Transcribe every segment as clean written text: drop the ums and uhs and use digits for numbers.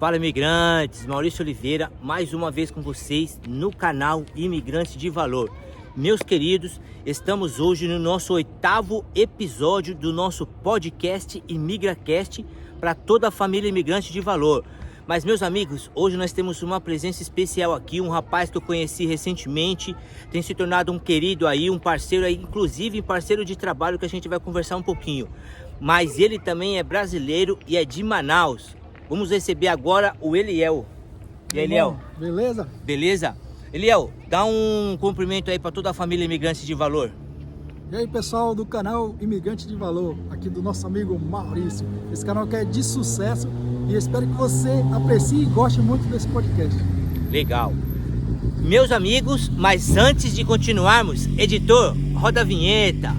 Fala, imigrantes, Maurício Oliveira, mais uma vez com vocês no canal Imigrante de Valor. Meus queridos, estamos hoje no nosso 8º episódio do nosso podcast ImigraCast para toda a família Imigrante de Valor. Mas, meus amigos, hoje nós temos uma presença especial aqui, um rapaz que eu conheci recentemente, tem se tornado um querido aí, um parceiro aí, inclusive parceiro de trabalho, que a gente vai conversar um pouquinho. Mas ele também é brasileiro e é de Manaus. Vamos receber agora o Eliel. E aí, Eliel? Beleza? Beleza? Eliel, dá um cumprimento aí para toda a família Imigrante de Valor. E aí, pessoal do canal Imigrante de Valor, aqui do nosso amigo Maurício. Esse canal que é de sucesso e espero que você aprecie e goste muito desse podcast. Legal. Meus amigos, mas antes de continuarmos, editor, roda a vinheta.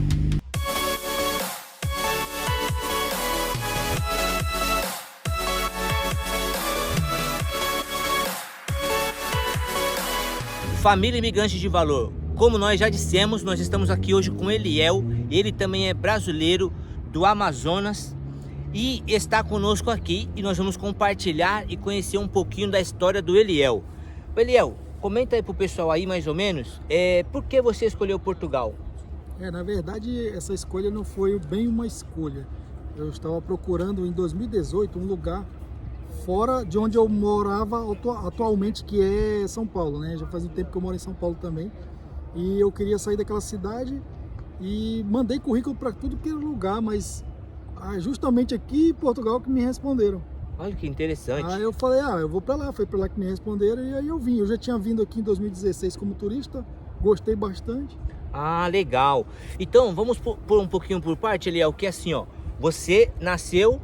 Família Imigrante de Valor, como nós já dissemos, nós estamos aqui hoje com Eliel. Ele também é brasileiro do Amazonas e está conosco aqui e nós vamos compartilhar e conhecer um pouquinho da história do Eliel. Eliel, comenta aí pro pessoal aí mais ou menos, por que você escolheu Portugal? Na verdade, essa escolha não foi bem uma escolha. Eu estava procurando em 2018 um lugar fora de onde eu morava atualmente, que é São Paulo, né? Já faz um tempo que eu moro em São Paulo também. E eu queria sair daquela cidade e mandei currículo para tudo que era lugar, mas justamente aqui em Portugal que me responderam. Olha que interessante. Aí eu falei, eu vou para lá, foi para lá que me responderam e aí eu vim. Eu já tinha vindo aqui em 2016 como turista, gostei bastante. Ah, legal. Então, vamos pôr um pouquinho por parte, Eliel, que é assim, ó, você nasceu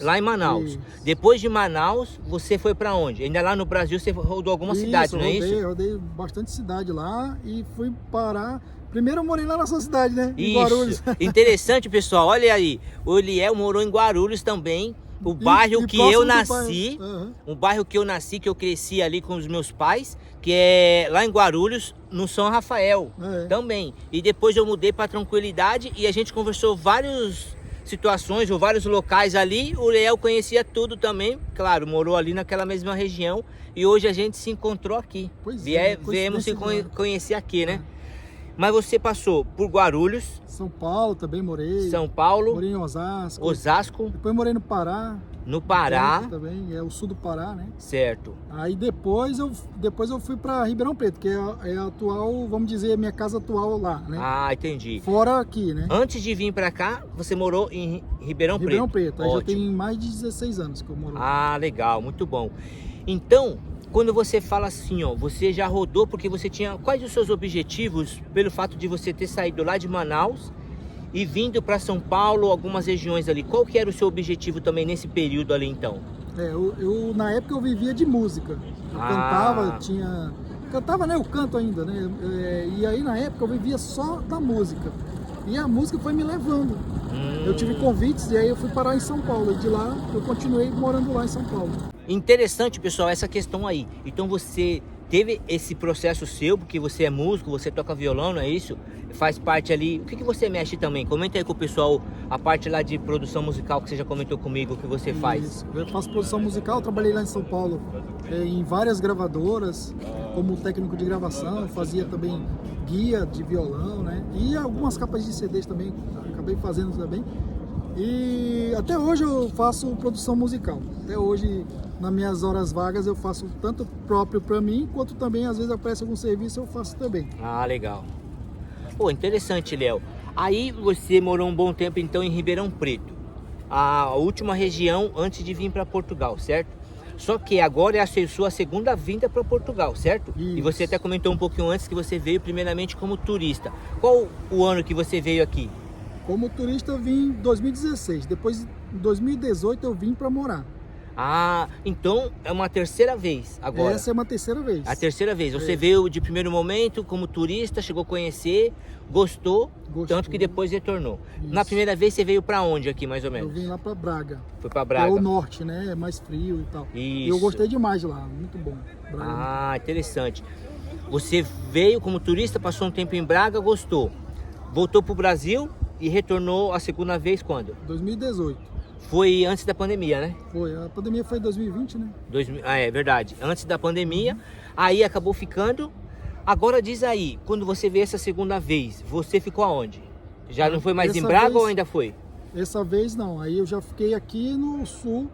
lá em Manaus. Isso. Depois de Manaus, você foi para onde? Ainda lá no Brasil você rodou algumas cidades, não é isso? Eu rodei bastante cidade lá e fui parar. Primeiro eu morei lá na sua cidade, né? Em Guarulhos. Interessante, pessoal. Olha aí. O Eliel morou em Guarulhos também. O bairro que eu nasci. Um bairro que eu nasci, que eu cresci ali com os meus pais, que é lá em Guarulhos, no São Rafael. Também. E depois eu mudei para Tranquilidade e a gente conversou várias situações ou vários locais ali. O Eliel conhecia tudo também, claro, morou ali naquela mesma região e hoje a gente se encontrou aqui. Viemos se conhecer aqui, né? Mas você passou por Guarulhos, São Paulo também morei. São Paulo, morei em Osasco. Depois morei no Pará. No Pará também, é o sul do Pará, né? Certo. Aí depois eu fui para Ribeirão Preto, que é a atual, vamos dizer, minha casa atual lá, né? Ah, entendi. Fora aqui, né? Antes de vir para cá, você morou em Ribeirão Preto? Ribeirão Preto, aí já tem mais de 16 anos que eu moro. Ah, legal, muito bom. Então, quando você fala assim, ó, você já rodou porque você tinha... Quais os seus objetivos pelo fato de você ter saído lá de Manaus e vindo para São Paulo, algumas regiões ali? Qual que era o seu objetivo também nesse período ali, então? Eu na época eu vivia de música. Eu cantava, né? Eu canto ainda, né? E aí na época eu vivia só da música. E a música foi me levando. Eu tive convites e aí eu fui parar em São Paulo. E de lá eu continuei morando lá em São Paulo. Interessante, pessoal, essa questão aí. Então você teve esse processo seu, porque você é músico, você toca violão, não é isso? Faz parte ali. O que você mexe também? Comenta aí com o pessoal a parte lá de produção musical que você já comentou comigo, o que você faz. Isso. Eu faço produção musical, trabalhei lá em São Paulo em várias gravadoras, como técnico de gravação, fazia também guia de violão, né? E algumas capas de CDs também, acabei fazendo também. E até hoje eu faço produção musical. Até hoje, nas minhas horas vagas, eu faço tanto próprio para mim, quanto também, às vezes, eu presto algum serviço, eu faço também. Ah, legal. Pô, interessante, Léo. Aí você morou um bom tempo, então, em Ribeirão Preto. A última região antes de vir para Portugal, certo? Só que agora é a sua segunda vinda para Portugal, certo? Isso. E você até comentou um pouquinho antes que você veio primeiramente como turista. Qual o ano que você veio aqui? Como turista eu vim em 2016, depois em 2018 eu vim para morar. Ah, então é uma terceira vez agora. Essa é uma terceira vez. A terceira vez. Você veio de primeiro momento como turista, chegou a conhecer, gostou, tanto que depois retornou. Isso. Na primeira vez você veio para onde aqui, mais ou menos? Eu vim lá para Braga. Foi para Braga. É o norte, né? É mais frio e tal. Isso. E eu gostei demais de lá, muito bom. Braga. Ah, interessante. Você veio como turista, passou um tempo em Braga, gostou. Voltou para o Brasil e retornou a segunda vez quando? 2018. Foi antes da pandemia, né? Foi, a pandemia foi em 2020, né? É verdade, antes da pandemia, aí acabou ficando. Agora diz aí, quando você veio essa segunda vez, você ficou aonde? Já não foi mais em Braga ou ainda foi? Essa vez não, aí eu já fiquei aqui no sul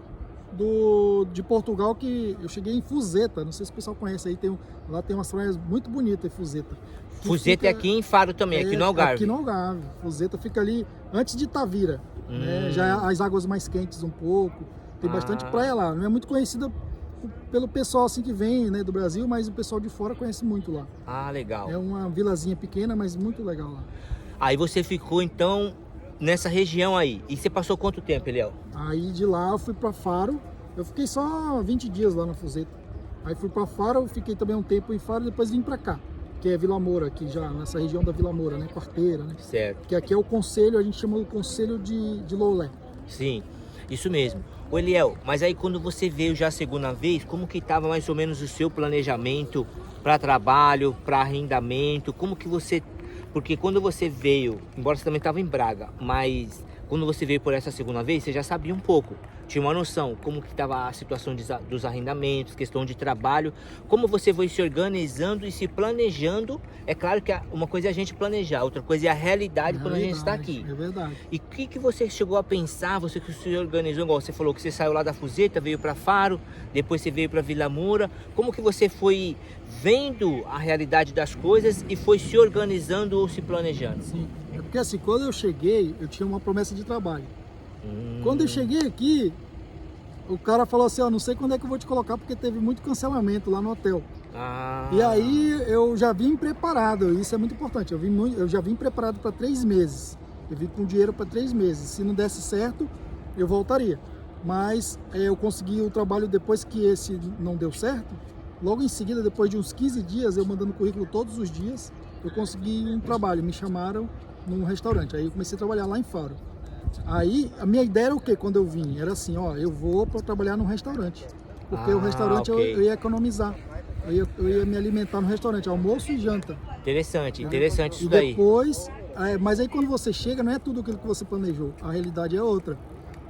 de Portugal, que eu cheguei em Fuseta, não sei se o pessoal conhece, aí lá tem umas praias muito bonitas em Fuseta. Fuseta é aqui em Faro também, aqui no Algarve. Aqui no Algarve, Fuseta fica ali antes de Tavira, né? Já é as águas mais quentes um pouco, tem bastante praia lá, não é muito conhecida pelo pessoal assim que vem, né, do Brasil, mas o pessoal de fora conhece muito lá. Ah, legal. É uma vilazinha pequena, mas muito legal lá. Aí você ficou então nessa região aí. E você passou quanto tempo, Eliel? Aí de lá eu fui para Faro, eu fiquei só 20 dias lá na Fuseta. Aí fui para Faro, fiquei também um tempo em Faro, depois vim para cá, que é Vila Moura, aqui já nessa região da Vila Moura, né, Quarteira, né? Certo. Que aqui é o conselho, a gente chama o conselho de Loulé. Sim, isso mesmo. Ô Eliel, mas aí quando você veio já a segunda vez, como que estava mais ou menos o seu planejamento para trabalho, para arrendamento? Como que você... Porque quando você veio, embora você também estava em Braga, mas quando você veio por essa segunda vez, você já sabia um pouco, tinha uma noção como que estava a situação dos arrendamentos, questão de trabalho, como você foi se organizando e se planejando. É claro que uma coisa é a gente planejar, outra coisa é a realidade quando a gente está aqui. É verdade. E o que você chegou a pensar, você que se organizou, igual você falou que você saiu lá da Fuseta, veio para Faro, depois você veio para Vila Moura, como que você foi vendo a realidade das coisas e foi se organizando ou se planejando? Sim, é porque assim, quando eu cheguei, eu tinha uma promessa de trabalho. Quando eu cheguei aqui, o cara falou assim, ó, não sei quando é que eu vou te colocar, porque teve muito cancelamento lá no hotel. E aí eu já vim preparado, isso é muito importante, eu já vim preparado para 3 meses. Eu vim com dinheiro para 3 meses, se não desse certo, eu voltaria. Mas eu consegui o trabalho depois que esse não deu certo. Logo em seguida, depois de uns 15 dias, eu mandando currículo todos os dias, eu consegui um trabalho, me chamaram num restaurante, aí eu comecei a trabalhar lá em Faro. Aí, a minha ideia era o quê? Quando eu vim, era assim, ó, eu vou para trabalhar num restaurante, porque o restaurante eu ia economizar, eu ia me alimentar no restaurante, almoço e janta. Interessante isso daí. E depois, mas aí quando você chega, não é tudo aquilo que você planejou, a realidade é outra.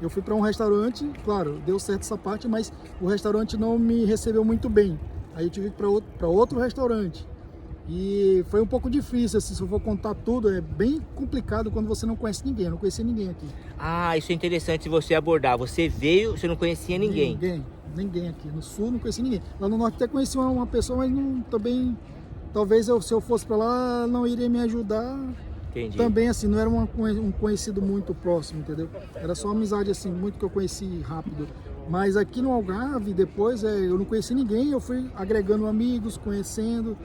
Eu fui para um restaurante, claro, deu certo essa parte, mas o restaurante não me recebeu muito bem. Aí eu tive que ir para outro restaurante. E foi um pouco difícil, assim, se eu for contar tudo, é bem complicado quando você não conhece ninguém. Eu não conhecia ninguém aqui. Ah, isso é interessante você abordar. Você veio, você não conhecia ninguém. Ninguém aqui. No sul não conhecia ninguém. Lá no norte até conheci uma pessoa, mas não, também, talvez se eu fosse para lá, ela não iria me ajudar. Entendi. Também assim, não era um conhecido muito próximo, entendeu? Era só amizade assim, muito que eu conheci rápido. Mas aqui no Algarve, depois eu não conheci ninguém, eu fui agregando amigos, conhecendo.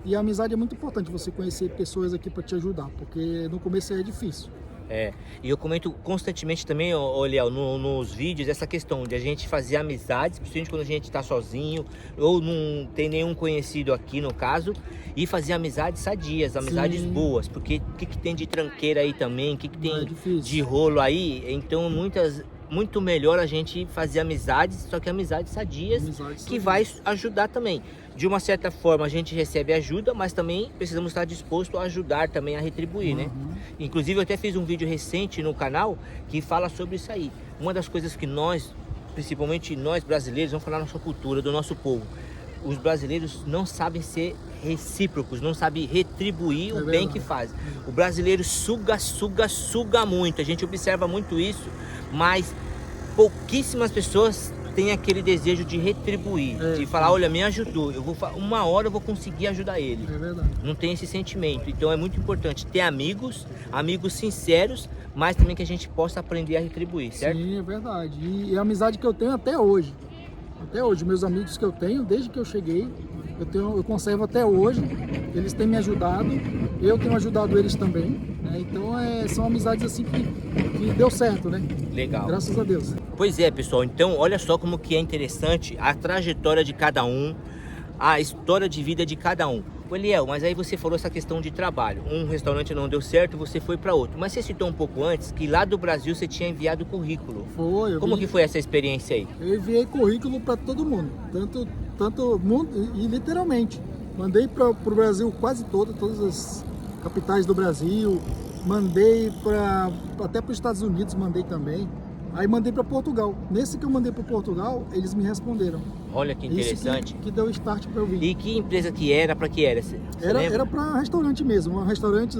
E a amizade é muito importante, você conhecer pessoas aqui para te ajudar, porque no começo é difícil. E eu comento constantemente também, Eliel, nos vídeos, essa questão de a gente fazer amizades, principalmente quando a gente está sozinho, ou não tem nenhum conhecido aqui no caso, e fazer amizades sadias, amizades boas, porque o que tem de tranqueira aí também, o que tem de rolo aí, então muito melhor a gente fazer amizades, só que amizades sadias, que vai ajudar também. De uma certa forma a gente recebe ajuda, mas também precisamos estar disposto a ajudar também a retribuir, né? Inclusive eu até fiz um vídeo recente no canal que fala sobre isso aí. Uma das coisas que nós, principalmente nós brasileiros, vamos falar da nossa cultura, do nosso povo. Os brasileiros não sabem ser recíprocos, não sabem retribuir o bem que fazem. O brasileiro suga muito, a gente observa muito isso, mas pouquíssimas pessoas têm aquele desejo de retribuir, de falar, olha, me ajudou, uma hora eu vou conseguir ajudar ele. É verdade. Não tem esse sentimento, então é muito importante ter amigos sinceros, mas também que a gente possa aprender a retribuir, certo? Sim, é verdade. E a amizade que eu tenho até hoje, meus amigos que eu tenho, desde que eu cheguei, eu conservo até hoje, eles têm me ajudado, eu tenho ajudado eles também, né? Então são amizades assim que deu certo, né? Legal. Graças a Deus. Pois é, pessoal, então olha só como que é interessante a trajetória de cada um, a história de vida de cada um. Eliel, mas aí você falou essa questão de trabalho, um restaurante não deu certo, você foi para outro, mas você citou um pouco antes que lá do Brasil você tinha enviado currículo. Como que foi essa experiência aí? Eu enviei currículo para todo mundo, tanto mundo, e literalmente, mandei para o Brasil quase todas as capitais do Brasil, mandei até para os Estados Unidos, mandei também, Aí mandei para Portugal. Nesse que eu mandei para Portugal, eles me responderam. Olha que interessante. Isso que deu start para eu vir. E que empresa que era, para que era? Você lembra? Era para restaurante mesmo. Um restaurante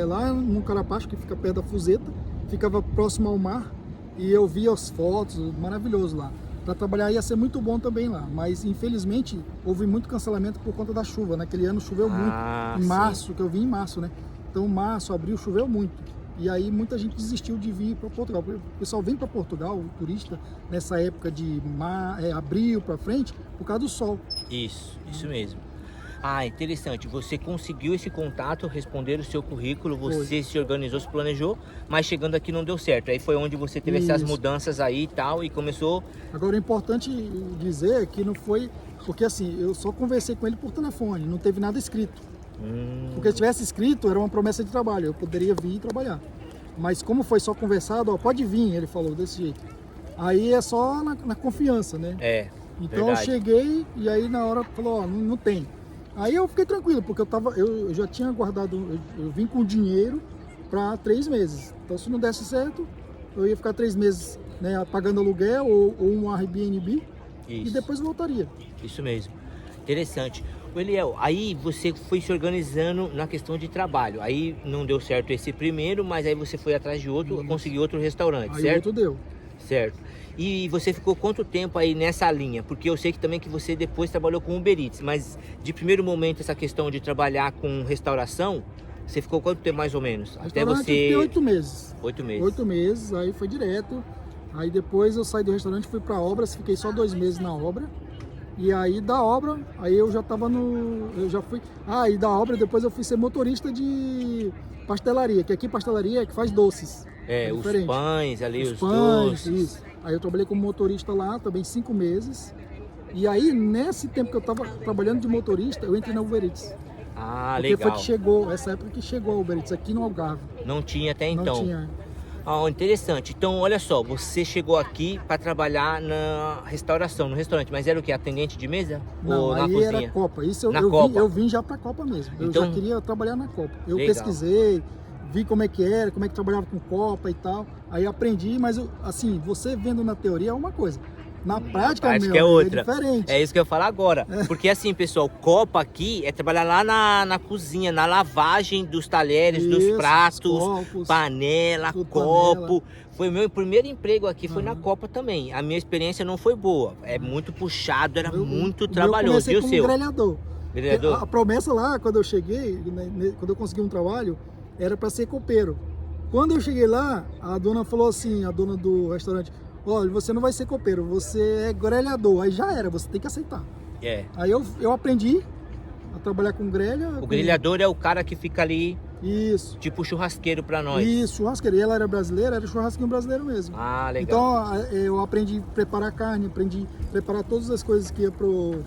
lá no Carapacho, que fica perto da Fuzeta. Ficava próximo ao mar. E eu via as fotos, maravilhoso lá. Para trabalhar ia ser muito bom também lá. Mas infelizmente houve muito cancelamento por conta da chuva. Naquele ano choveu muito. Em março, que eu vim em março, né? Então março, abril choveu muito. E aí muita gente desistiu de vir para Portugal. O pessoal vem para Portugal, o turista, nessa época de abril para frente, por causa do sol. Isso mesmo. Ah, interessante. Você conseguiu esse contato, responder o seu currículo, você se organizou, se planejou, mas chegando aqui não deu certo. Aí foi onde você teve essas mudanças aí e tal, e começou... Agora é importante dizer que não foi... Porque assim, eu só conversei com ele por telefone, não teve nada escrito. Porque se tivesse escrito, era uma promessa de trabalho, eu poderia vir e trabalhar. Mas como foi só conversado, ó, pode vir, ele falou desse jeito. Aí é só na confiança, né? Então verdade. Eu cheguei e aí na hora falou, ó, não tem. Aí eu fiquei tranquilo, porque eu já tinha guardado, eu vim com dinheiro para 3 meses. Então se não desse certo, eu ia ficar 3 meses, né, pagando aluguel ou um Airbnb. Isso. E depois voltaria. Isso mesmo. Interessante. Eliel, aí você foi se organizando na questão de trabalho. Aí não deu certo esse primeiro, mas aí você foi atrás de outro, conseguiu outro restaurante, aí certo? Outro deu. Certo. E você ficou quanto tempo aí nessa linha? Porque eu sei que também que você depois trabalhou com Uber Eats, mas de primeiro momento essa questão de trabalhar com restauração, você ficou quanto tempo mais ou menos? Até você... 8 meses. 8 meses. 8 meses, aí foi direto. Aí depois eu saí do restaurante, fui para obras, fiquei só 2 meses na obra. E aí da obra, aí eu já tava eu já fui... Ah, e da obra depois eu fui ser motorista de pastelaria, que aqui pastelaria é que faz doces. Os pães ali, os pães, doces. Isso. Aí eu trabalhei como motorista lá, também 5 meses. E aí, nesse tempo que eu tava trabalhando de motorista, eu entrei na Uber Eats. Ah, porque legal. Foi que chegou, essa época que chegou a Uber Eats, aqui no Algarve. Não tinha até então? Não tinha. Ah, interessante. Então, olha só, você chegou aqui para trabalhar na restauração, no restaurante, mas era o que? Atendente de mesa? Não, ou aí na cozinha? Era Copa. Isso eu vim já para Copa mesmo. Então, eu já queria trabalhar na Copa. Eu legal. Pesquisei, vi como é que era, como é que trabalhava com Copa e tal. Aí aprendi, mas assim, você vendo na teoria é uma coisa. Na prática, é outra. É diferente. É isso que eu ia falar agora. Porque assim, pessoal, Copa aqui é trabalhar lá na cozinha, na lavagem dos talheres, dos pratos, copos, panela, copo. Foi meu primeiro emprego aqui, foi na Copa também. A minha experiência não foi boa. É muito puxado, era muito trabalhoso. E o seu? Grelhador. A promessa lá, quando eu cheguei, quando eu consegui um trabalho, era para ser copeiro. Quando eu cheguei lá, a dona falou assim, a dona do restaurante: olha, você não vai ser copeiro, você é grelhador. Aí já era, você tem que aceitar. Aí eu aprendi a trabalhar com grelha. O grelhador é o cara que fica ali, isso, tipo churrasqueiro pra nós. Isso, churrasqueiro. E ela era brasileira, era churrasquinho brasileiro mesmo. Ah, legal. Então eu aprendi a preparar carne, aprendi a preparar todas as coisas que ia pro...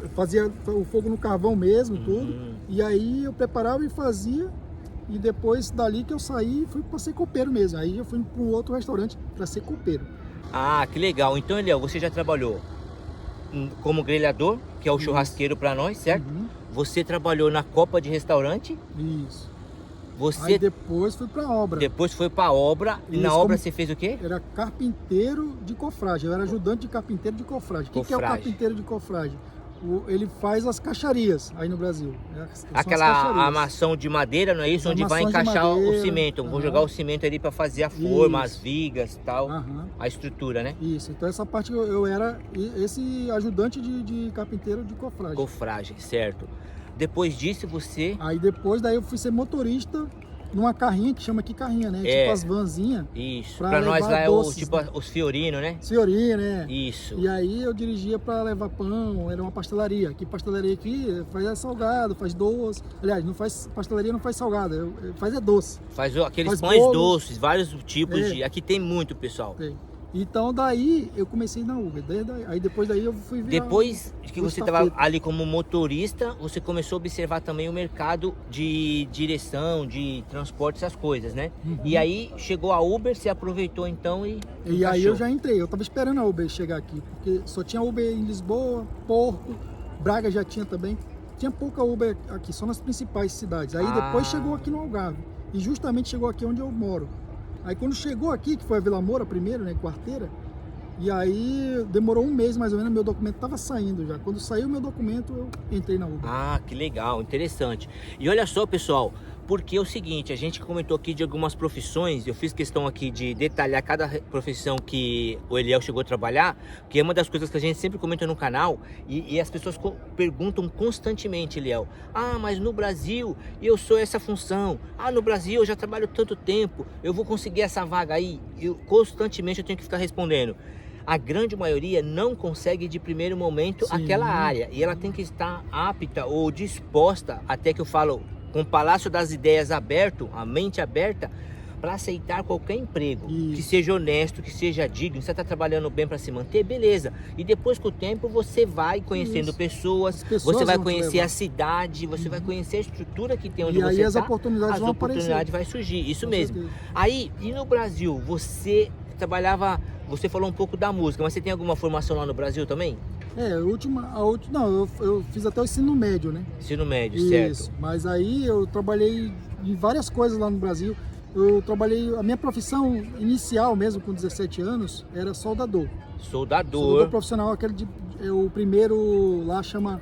Eu fazia o fogo no carvão mesmo, tudo. E aí eu preparava e fazia. E depois dali que eu saí, fui para ser copeiro mesmo. Aí eu fui para um outro restaurante para ser copeiro. Ah, que legal. Então, Eliel, você já trabalhou como grelhador, que é o churrasqueiro para nós, certo? Você trabalhou na Copa de restaurante? Isso. Você... Aí depois fui para obra. Depois foi para obra. E na obra você fez o quê? Era carpinteiro de cofragem. Eu era ajudante de carpinteiro de cofragem. O que é o carpinteiro de cofragem? Ele faz as caixarias aí no Brasil. Aquela armação de madeira, não é isso? Onde vai encaixar o cimento. Vou jogar o cimento ali para fazer a forma, as vigas e tal. A estrutura, né? Isso. Então essa parte eu era esse ajudante de carpinteiro de cofragem. Cofragem, certo. Depois disso você... Aí depois daí eu fui ser motorista numa carrinha, que chama aqui carrinha, né? Tipo as vanzinhas. Isso. Pra nós lá é o tipo os Fiorino, né? Fiorino, né? Isso. E aí eu dirigia pra levar pão, era uma pastelaria. Que pastelaria aqui faz salgado, faz doce. Aliás, não faz pastelaria, não faz salgado, faz doce. Faz aqueles pães doces, vários tipos de... Aqui tem muito, pessoal. Tem. Então daí eu comecei na Uber, aí depois daí eu fui virar... Depois que você estava ali como motorista, você começou a observar também o mercado de direção, de transporte, essas coisas, né? E aí chegou a Uber, você aproveitou então e aí eu já entrei, eu estava esperando a Uber chegar aqui, porque só tinha Uber em Lisboa, Porto, Braga já tinha também. Tinha pouca Uber aqui, só nas principais cidades. Aí depois chegou aqui no Algarve, e justamente chegou aqui onde eu moro. Aí quando chegou aqui, que foi a Vila Moura primeiro, né, quarteira, e aí demorou um mês mais ou menos, meu documento estava saindo já. Quando saiu meu documento, eu entrei na Uber. Ah, que legal, interessante. E olha só, pessoal, porque é o seguinte, a gente comentou aqui de algumas profissões, eu fiz questão aqui de detalhar cada profissão que o Eliel chegou a trabalhar, que é uma das coisas que a gente sempre comenta no canal, e as pessoas perguntam constantemente, Eliel, ah, mas no Brasil eu sou essa função, ah, no Brasil eu já trabalho tanto tempo, eu vou conseguir essa vaga aí? Constantemente eu tenho que ficar respondendo. A grande maioria não consegue de primeiro momento aquela área, e ela tem que estar apta ou disposta, até que eu falo, com o palácio das ideias aberto, a mente aberta, para aceitar qualquer emprego, que seja honesto, que seja digno. Você está trabalhando bem para se manter, beleza. E depois, com o tempo, você vai conhecendo pessoas, você vai conhecer a cidade, você vai conhecer a estrutura que tem onde você está. E aí as oportunidades vão aparecer. As oportunidades vai surgir, isso Com mesmo. certeza. Aí, e no Brasil, você trabalhava, você falou um pouco da música, mas você tem alguma formação lá no Brasil também? Não, eu fiz até o ensino médio, né? Ensino médio, certo. Isso, mas aí eu trabalhei em várias coisas lá no Brasil. A minha profissão inicial mesmo, com 17 anos, era soldador. Soldador profissional, o primeiro, lá chama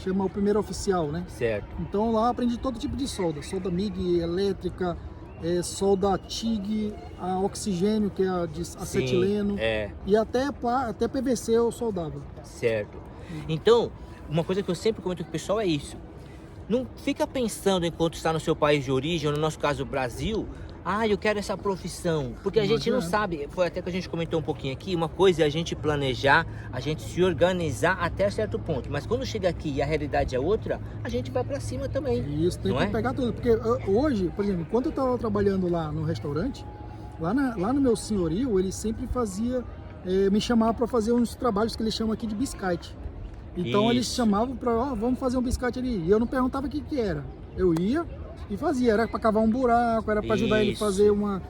o primeiro oficial, né? Certo. Então lá eu aprendi todo tipo de solda MIG, elétrica, solda TIG, a oxigênio, que é a de acetileno, e até PVC eu soldava. Certo. Então, uma coisa que eu sempre comento com o pessoal é isso. Não fica pensando enquanto está no seu país de origem, ou no nosso caso o Brasil, ah, eu quero essa profissão, porque a gente não sabe, foi até que a gente comentou um pouquinho aqui, uma coisa é a gente planejar, a gente se organizar até certo ponto, mas quando chega aqui e a realidade é outra, a gente vai pra cima também. Isso, tem que pegar tudo, porque hoje, por exemplo, enquanto eu estava trabalhando lá no restaurante, lá no meu senhorio, ele sempre fazia, me chamava para fazer uns trabalhos que eles chamam aqui de biscate. Então eles chamavam para, vamos fazer um biscate ali, e eu não perguntava o que era, eu ia e fazia, era para cavar um buraco, era para ajudar ele a fazer uma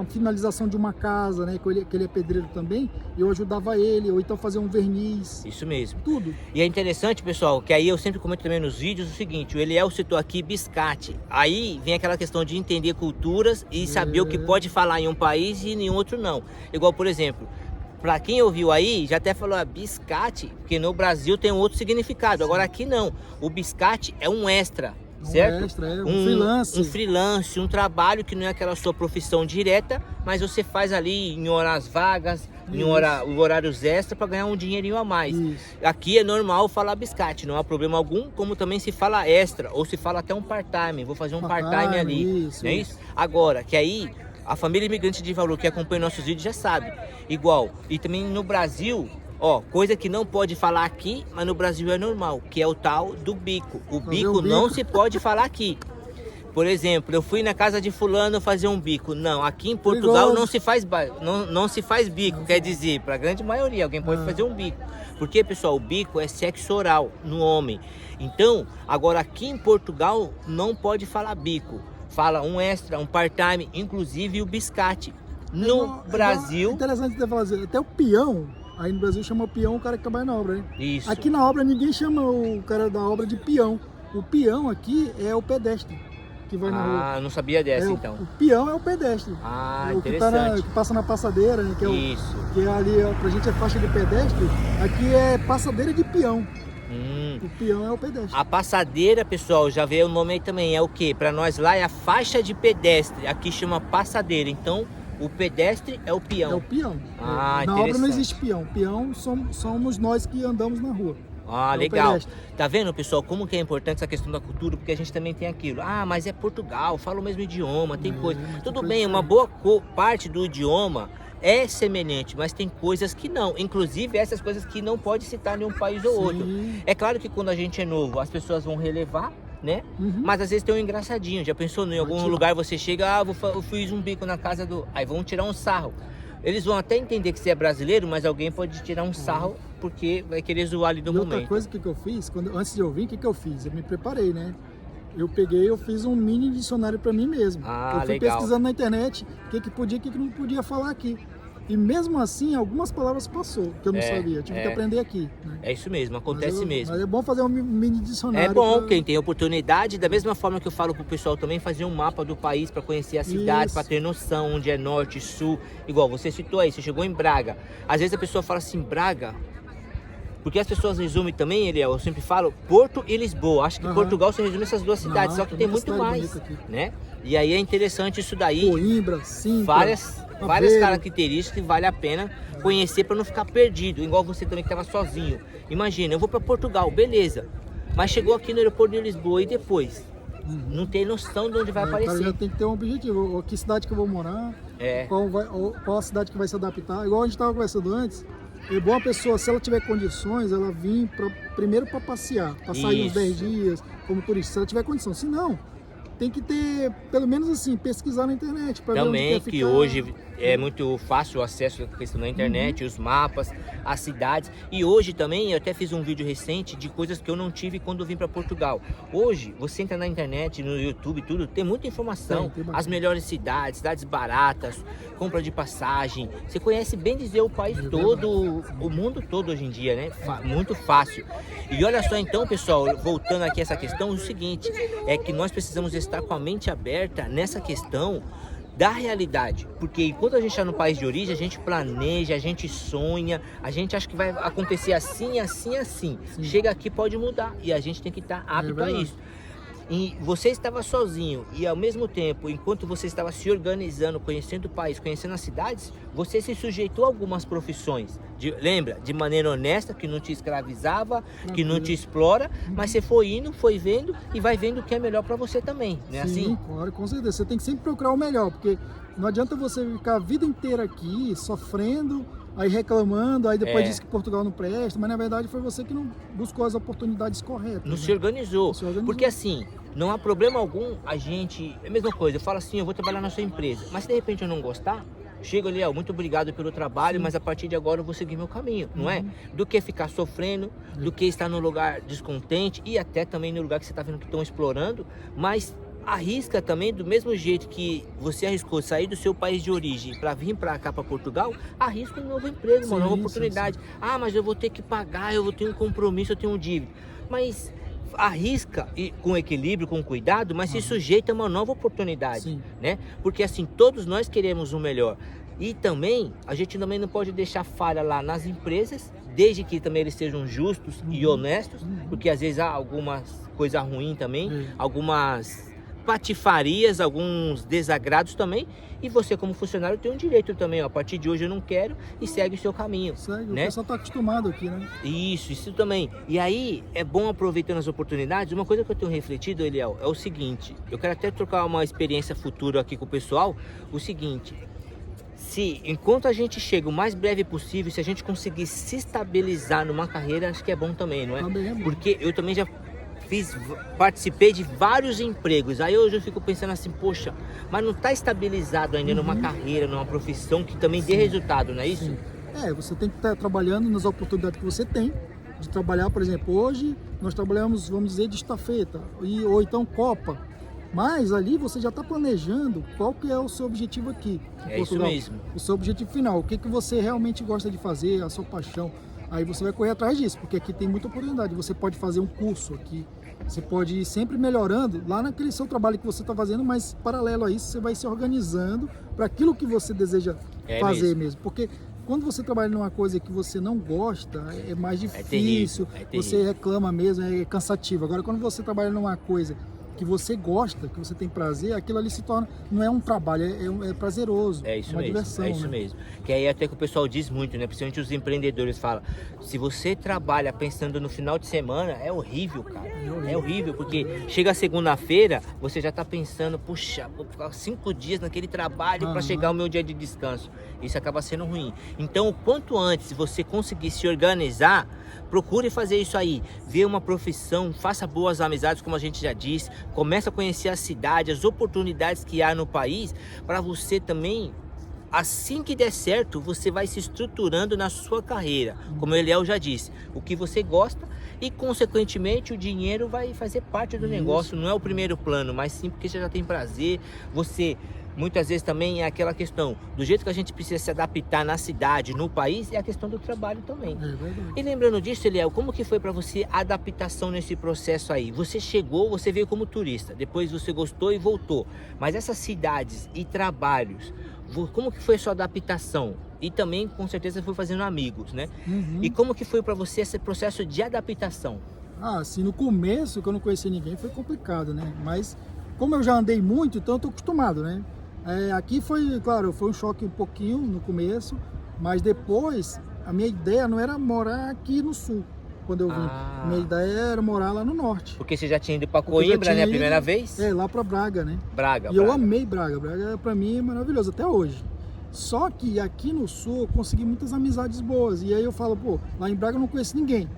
finalização de uma casa, né, que ele é pedreiro também, eu ajudava ele, ou então fazer um verniz. Isso mesmo. Tudo. E é interessante, pessoal, que aí eu sempre comento também nos vídeos o seguinte, o Eliel citou aqui biscate, aí vem aquela questão de entender culturas e saber o que pode falar em um país e em outro não. Igual, por exemplo, para quem ouviu aí, já até falou biscate, porque no Brasil tem um outro significado, agora aqui não, o biscate é um extra. Certo? Um freelance, um trabalho que não é aquela sua profissão direta, mas você faz ali em horas vagas, em horários extra para ganhar um dinheirinho a mais. Aqui é normal falar biscate, não há problema algum, como também se fala extra, ou se fala até um part-time, vou fazer um part-time ali, não é isso? Agora, que aí a família imigrante de valor que acompanha nossos vídeos já sabe, igual, e também no Brasil, ó, coisa que não pode falar aqui, mas no Brasil é normal, que é o tal do bico. O bico não se pode falar aqui. Por exemplo, eu fui na casa de fulano fazer um bico. Não, aqui em Portugal não se faz bico, quer dizer, para a grande maioria, alguém pode fazer um bico. Porque, pessoal, o bico é sexo oral no homem. Então, agora aqui em Portugal não pode falar bico. Fala um extra, um part-time, inclusive o biscate. No Brasil... É interessante você falar assim, até o peão... Aí no Brasil chama o peão o cara que trabalha na obra, né? Isso. Aqui na obra ninguém chama o cara da obra de peão. O peão aqui é o pedestre que vai na rua. Ah, não sabia dessa então. O peão é o pedestre. Ah, o interessante. Que passa na passadeira, né? Isso. Que é ali, pra gente é faixa de pedestre. Aqui é passadeira de peão. O peão é o pedestre. A passadeira, pessoal, já veio o nome aí também. É o quê? Pra nós lá é a faixa de pedestre. Aqui chama passadeira. Então, o pedestre é o peão. É o peão. Ah, na obra não existe peão. Peão somos nós que andamos na rua. Ah, legal. Tá vendo, pessoal, como que é importante essa questão da cultura? Porque a gente também tem aquilo. Ah, mas é Portugal, fala o mesmo idioma, tem coisa. Tudo bem, uma boa parte do idioma é semelhante, mas tem coisas que não. Inclusive essas coisas que não pode citar em um país ou outro. É claro que quando a gente é novo, as pessoas vão relevar, né? Mas às vezes tem um engraçadinho. Já pensou em algum lugar você chega, eu fiz um bico na casa do... Aí vão tirar um sarro. Eles vão até entender que você é brasileiro, mas alguém pode tirar um sarro porque vai querer zoar ali no momento. Outra coisa que eu fiz, antes de eu vir, o que eu fiz? Eu me preparei, né? Eu fiz um mini dicionário para mim mesmo. Eu fui pesquisando na internet o que podia e o que não podia falar aqui. E mesmo assim, algumas palavras passou, que eu não sabia. Eu tive que aprender aqui. Né? É isso mesmo, acontece mesmo. Mas é bom fazer um mini dicionário. É bom, quem tem oportunidade, da mesma forma que eu falo pro pessoal também, fazer um mapa do país para conhecer a cidade, para ter noção onde é norte, sul. Igual você citou aí, você chegou em Braga. Às vezes a pessoa fala assim, Braga, porque as pessoas resumem também, Eliel, eu sempre falo, Porto e Lisboa. Acho que Portugal se resume essas duas cidades, só que tem muito mais, né? E aí é interessante isso daí. Coimbra, Sintra, várias características que vale a pena conhecer para não ficar perdido, igual você também que estava sozinho. Imagina, eu vou para Portugal, beleza, mas chegou aqui no aeroporto de Lisboa e depois? Não tem noção de onde vai aparecer. O cara já tem que ter um objetivo, que cidade que eu vou morar, qual a cidade que vai se adaptar. Igual a gente estava conversando antes, é bom a pessoa, se ela tiver condições, ela vir primeiro para passear, para sair uns 10 dias como turista, se ela tiver condição. Se não, tem que ter, pelo menos assim, pesquisar na internet. Pra também ver onde que hoje é muito fácil o acesso à questão da internet, os mapas, as cidades. E hoje também, eu até fiz um vídeo recente de coisas que eu não tive quando eu vim para Portugal. Hoje, você entra na internet, no YouTube, tudo, tem muita informação. Tem as melhores cidades, cidades baratas, compra de passagem. Você conhece bem dizer o país todo, o mundo todo hoje em dia, né? Muito fácil. E olha só então, pessoal, voltando aqui a essa questão, o seguinte, é que nós precisamos estar com a mente aberta nessa questão da realidade, porque enquanto a gente está no país de origem, a gente planeja, a gente sonha, a gente acha que vai acontecer assim, assim, assim. Sim. Chega aqui, pode mudar, e a gente tem que estar apto a isso. E você estava sozinho e ao mesmo tempo, enquanto você estava se organizando, conhecendo o país, conhecendo as cidades, você se sujeitou a algumas profissões. Lembra? De maneira honesta, que não te escravizava, que não te explora, mas você foi indo, foi vendo e vai vendo o que é melhor para você também, não é assim? Claro, com certeza. Você tem que sempre procurar o melhor, porque não adianta você ficar a vida inteira aqui sofrendo, aí reclamando, aí depois diz que Portugal não presta, mas na verdade foi você que não buscou as oportunidades corretas. Não se organizou. Porque assim, não há problema algum a gente... É a mesma coisa, eu falo assim, eu vou trabalhar na sua empresa, mas se de repente eu não gostar, chego ali, muito obrigado pelo trabalho, mas a partir de agora eu vou seguir meu caminho, não é? Do que ficar sofrendo, do que estar no lugar descontente e até também no lugar que você está vendo que estão explorando, mas... Arrisca também, do mesmo jeito que você arriscou sair do seu país de origem para vir para cá, para Portugal, arrisca um novo emprego, uma nova oportunidade. Ah, mas eu vou ter que pagar, eu vou ter um compromisso, eu tenho um dívida. Mas arrisca com equilíbrio, com cuidado, mas se sujeita a uma nova oportunidade, né? Porque assim, todos nós queremos o melhor. E também, a gente também não pode deixar falha lá nas empresas, desde que também eles sejam justos e honestos, porque às vezes há algumas coisas ruins também, algumas patifarias, alguns desagrados também, e você como funcionário tem um direito também, a partir de hoje eu não quero, e segue o seu caminho. Segue, né? O pessoal está acostumado aqui, né? Isso também. E aí, é bom aproveitando as oportunidades, uma coisa que eu tenho refletido, Eliel, é o seguinte, eu quero até trocar uma experiência futura aqui com o pessoal, o seguinte, se enquanto a gente chega o mais breve possível, se a gente conseguir se estabilizar numa carreira, acho que é bom também, não é? Também é bom. Porque eu também já participei de vários empregos, aí hoje eu fico pensando assim, poxa, mas não está estabilizado ainda numa carreira, numa profissão que também dê resultado, não é isso? Você tem que estar trabalhando nas oportunidades que você tem, de trabalhar, por exemplo, hoje nós trabalhamos, vamos dizer, de estafeta, ou então Copa, mas ali você já está planejando qual que é o seu objetivo aqui em Portugal. Isso mesmo. O seu objetivo final, o que você realmente gosta de fazer, a sua paixão. Aí você vai correr atrás disso, porque aqui tem muita oportunidade. Você pode fazer um curso aqui, você pode ir sempre melhorando lá naquele seu trabalho que você está fazendo, mas paralelo a isso você vai se organizando para aquilo que você deseja fazer mesmo. Porque quando você trabalha numa coisa que você não gosta, é mais difícil, você reclama mesmo, é cansativo. Agora quando você trabalha numa coisa que você gosta, que você tem prazer, aquilo ali se torna, não é um trabalho, é prazeroso, é isso uma mesmo, diversão. É isso né? mesmo. Que aí até que o pessoal diz muito, né? Principalmente os empreendedores falam, se você trabalha pensando no final de semana, é horrível, cara. É horrível, porque chega a segunda-feira, você já tá pensando, puxa, vou ficar 5 dias naquele trabalho para chegar o meu dia de descanso. Isso acaba sendo ruim. Então, o quanto antes você conseguir se organizar, procure fazer isso aí. Ver uma profissão, faça boas amizades, como a gente já disse. Comece a conhecer a cidade, as oportunidades que há no país, para você também, assim que der certo, você vai se estruturando na sua carreira. Como o Eliel já disse, o que você gosta e, consequentemente, o dinheiro vai fazer parte do negócio. Não é o primeiro plano, mas sim porque você já tem prazer, você muitas vezes também é aquela questão, do jeito que a gente precisa se adaptar na cidade, no país, é a questão do trabalho também. É verdade. E lembrando disso, Eliel, como que foi para você a adaptação nesse processo aí? Você chegou, você veio como turista, depois você gostou e voltou. Mas essas cidades e trabalhos, como que foi a sua adaptação? E também, com certeza, foi fazendo amigos, né? Uhum. E como que foi para você esse processo de adaptação? Ah, assim, no começo, que eu não conhecia ninguém, foi complicado, né? Mas como eu já andei muito, então eu tô acostumado, né? Aqui foi, claro, foi um choque um pouquinho no começo, mas depois a minha ideia não era morar aqui no sul, quando eu vim. Minha ideia era morar lá no norte. Porque você já tinha ido para Porque eu já Coimbra, né, a tinha primeira ido, vez? lá pra Braga, né? Braga, E eu Braga. amei Braga. Braga pra mim é maravilhoso, até hoje. Só que aqui no sul eu consegui muitas amizades boas. E aí eu falo, pô, lá em Braga eu não conheço ninguém.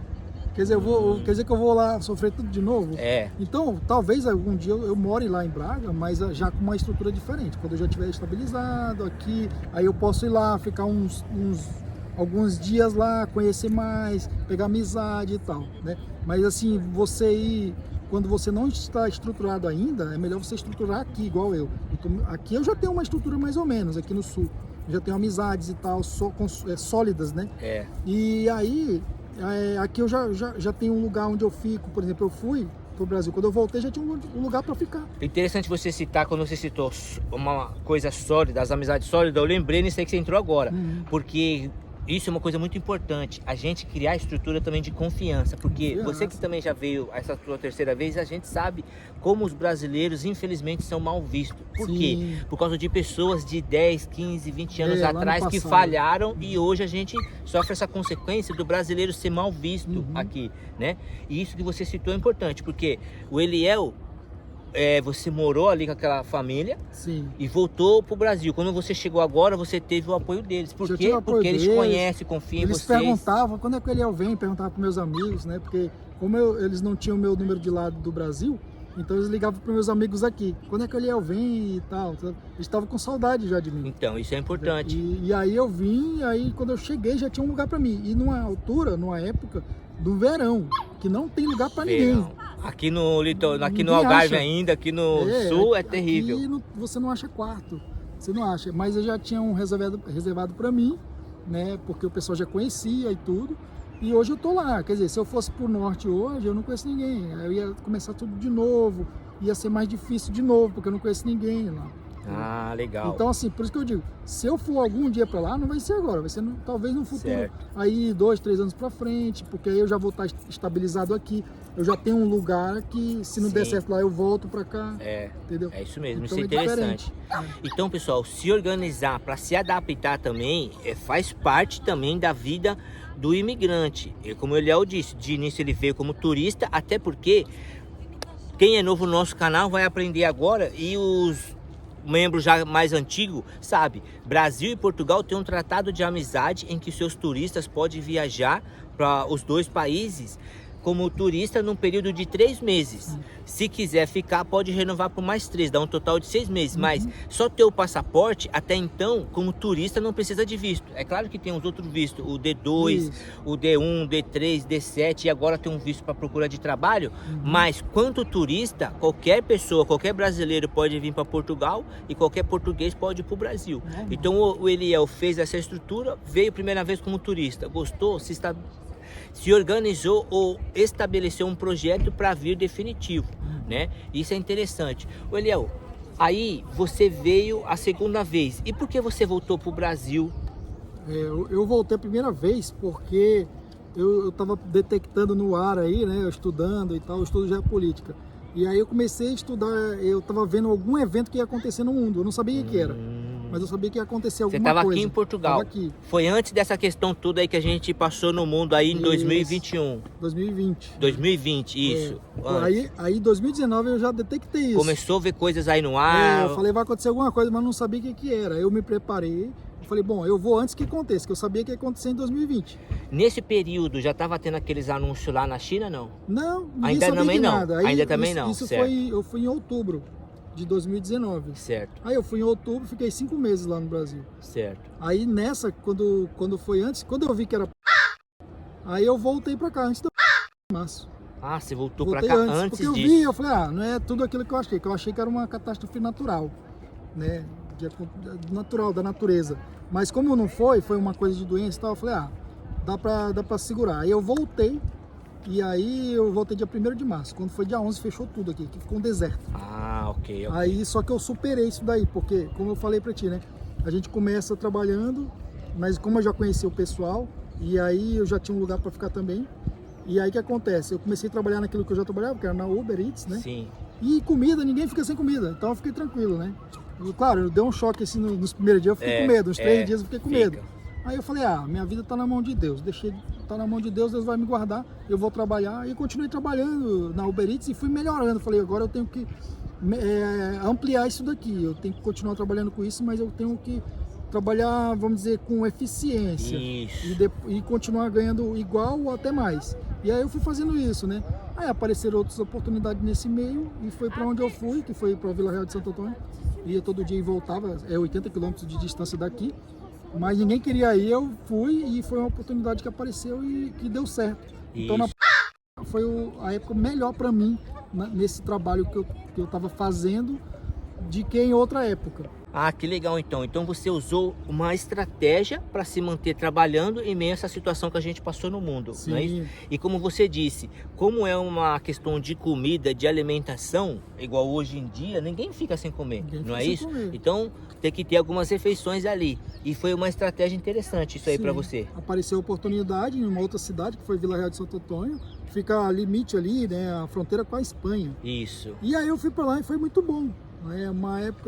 Quer dizer, quer dizer que eu vou lá sofrer tudo de novo? Então, talvez algum dia eu more lá em Braga, mas já com uma estrutura diferente. Quando eu já estiver estabilizado aqui, aí eu posso ir lá, ficar alguns dias lá, conhecer mais, pegar amizade e tal, né? Mas assim, você ir, quando você não está estruturado ainda, é melhor você estruturar aqui, igual eu. Então, aqui eu já tenho uma estrutura mais ou menos, aqui no sul. Eu já tenho amizades e tal, sólidas, né? E aí... aqui eu já tenho um lugar onde eu fico, por exemplo, eu fui pro Brasil, quando eu voltei já tinha um lugar para ficar. Interessante você citar, quando você citou uma coisa sólida, as amizades sólidas, eu lembrei nisso aí que você entrou agora, porque isso é uma coisa muito importante, a gente criar estrutura também de confiança, porque você que também já veio essa sua terceira vez, a gente sabe como os brasileiros, infelizmente, são mal vistos. Por quê? Por causa de pessoas de 10, 15, 20 anos atrás que falharam e hoje a gente sofre essa consequência do brasileiro ser mal visto aqui, né? E isso que você citou é importante, porque o Eliel, você morou ali com aquela família e voltou pro Brasil. Quando você chegou agora, você teve o apoio deles. Por quê? Porque eles conhecem, confiam em vocês. Eles perguntavam, quando é que o Eliel vem? Perguntava para meus amigos, né? Porque como eles não tinham o meu número de lá do Brasil, então eles ligavam para meus amigos aqui. Quando é que o Eliel vem e tal? Eles estavam com saudade já de mim. Então, isso é importante. E aí eu vim, aí quando eu cheguei já tinha um lugar para mim. E numa época do verão, que não tem lugar para ninguém. Aqui no Algarve ainda, aqui no sul é terrível. Aqui você não acha quarto, você não acha. Mas eu já tinha um reservado para mim, né? Porque o pessoal já conhecia e tudo. E hoje eu tô lá. Quer dizer, se eu fosse pro norte hoje, eu não conheço ninguém. Eu ia começar tudo de novo, ia ser mais difícil de novo, porque eu não conheço ninguém lá. Ah, legal. Então, assim, por isso que eu digo, se eu for algum dia para lá, não vai ser agora, vai ser talvez no futuro, aí 2, 3 anos para frente, porque aí eu já vou estar estabilizado aqui, eu já tenho um lugar que, se não der certo lá, eu volto para cá, entendeu? É isso mesmo, então, isso é interessante. Então, pessoal, se organizar para se adaptar também, faz parte também da vida do imigrante. Como o Eliel disse, de início ele veio como turista, até porque quem é novo no nosso canal vai aprender agora, e os membro já mais antigo sabe, Brasil e Portugal têm um tratado de amizade em que seus turistas podem viajar para os dois países como turista num período de 3 meses. Se quiser ficar, pode renovar por mais 3, dá um total de 6 meses. Mas só ter o passaporte, até então, como turista, não precisa de visto. É claro que tem os outros vistos, o D2, o D1, D3, D7, e agora tem um visto para procura de trabalho. Mas, quanto turista, qualquer pessoa, qualquer brasileiro pode vir para Portugal e qualquer português pode ir para o Brasil. Então, o Eliel fez essa estrutura, veio primeira vez como turista, gostou, se organizou ou estabeleceu um projeto para vir definitivo, né? Isso é interessante. O Eliel, aí você veio a segunda vez. E por que você voltou para o Brasil? Eu voltei a primeira vez porque eu estava detectando no ar aí, né? Estudando e tal, eu estudo geopolítica. E aí eu comecei a estudar, eu estava vendo algum evento que ia acontecer no mundo. Eu não sabia o que era, mas eu sabia que ia acontecer alguma coisa. Você estava aqui em Portugal. Aqui. Foi antes dessa questão toda aí que a gente passou no mundo aí em 2021. 2020. 2020, isso. Aí em 2019 eu já detectei isso. Começou a ver coisas aí no ar. Eu falei, vai acontecer alguma coisa, mas não sabia o que era. Eu me preparei. Falei, bom, eu vou antes que aconteça, que eu sabia que ia acontecer em 2020. Nesse período, já estava tendo aqueles anúncios lá na China, não? Não, ainda também não. Nada. Aí, ainda também não. Isso eu fui em outubro de 2019. Certo. Aí eu fui em outubro, fiquei 5 meses lá no Brasil. Certo. Aí nessa, quando foi antes, quando eu vi que era aí eu voltei pra cá antes do março. Ah, você voltou pra cá antes porque disso. Eu vi, eu falei, não é tudo aquilo que eu achei que era uma catástrofe natural, né? natural, da natureza. Mas como não foi uma coisa de doença e tal, eu falei, dá pra segurar. Aí eu voltei, e aí eu voltei dia 1º de março. Quando foi dia 11, fechou tudo aqui ficou um deserto. Ok. Aí, só que eu superei isso daí, porque, como eu falei pra ti, né? A gente começa trabalhando, mas como eu já conhecia o pessoal, e aí eu já tinha um lugar pra ficar também. E aí o que acontece? Eu comecei a trabalhar naquilo que eu já trabalhava, que era na Uber Eats, né? Sim. E comida, ninguém fica sem comida, então eu fiquei tranquilo, né? E, claro, deu um choque assim nos primeiros dias, eu fiquei com medo, uns 3 dias eu fiquei com medo. Aí eu falei, minha vida tá na mão de Deus, tá na mão de Deus, Deus vai me guardar, eu vou trabalhar. E continuei trabalhando na Uber Eats e fui melhorando. Falei, agora eu tenho que ampliar isso daqui, eu tenho que continuar trabalhando com isso, mas eu tenho que trabalhar, vamos dizer, com eficiência. E continuar ganhando igual ou até mais. E aí eu fui fazendo isso, né? Aí apareceram outras oportunidades nesse meio e foi para onde eu fui, que foi para Vila Real de Santo Antônio. Ia todo dia e voltava, 80 quilômetros de distância daqui, mas ninguém queria ir, eu fui e foi uma oportunidade que apareceu e que deu certo. Então foi a época melhor para mim nesse trabalho que eu estava fazendo de que em outra época. Que legal então. Então você usou uma estratégia para se manter trabalhando em meio a essa situação que a gente passou no mundo, Sim. Não é isso? E como você disse, como é uma questão de comida, de alimentação, igual hoje em dia, ninguém fica sem comer, não é isso? Então tem que ter algumas refeições ali. E foi uma estratégia interessante isso aí para você. Apareceu a oportunidade em uma outra cidade, que foi Vila Real de Santo Antônio, que fica limite ali, né, a fronteira com a Espanha. Isso. E aí eu fui para lá e foi muito bom.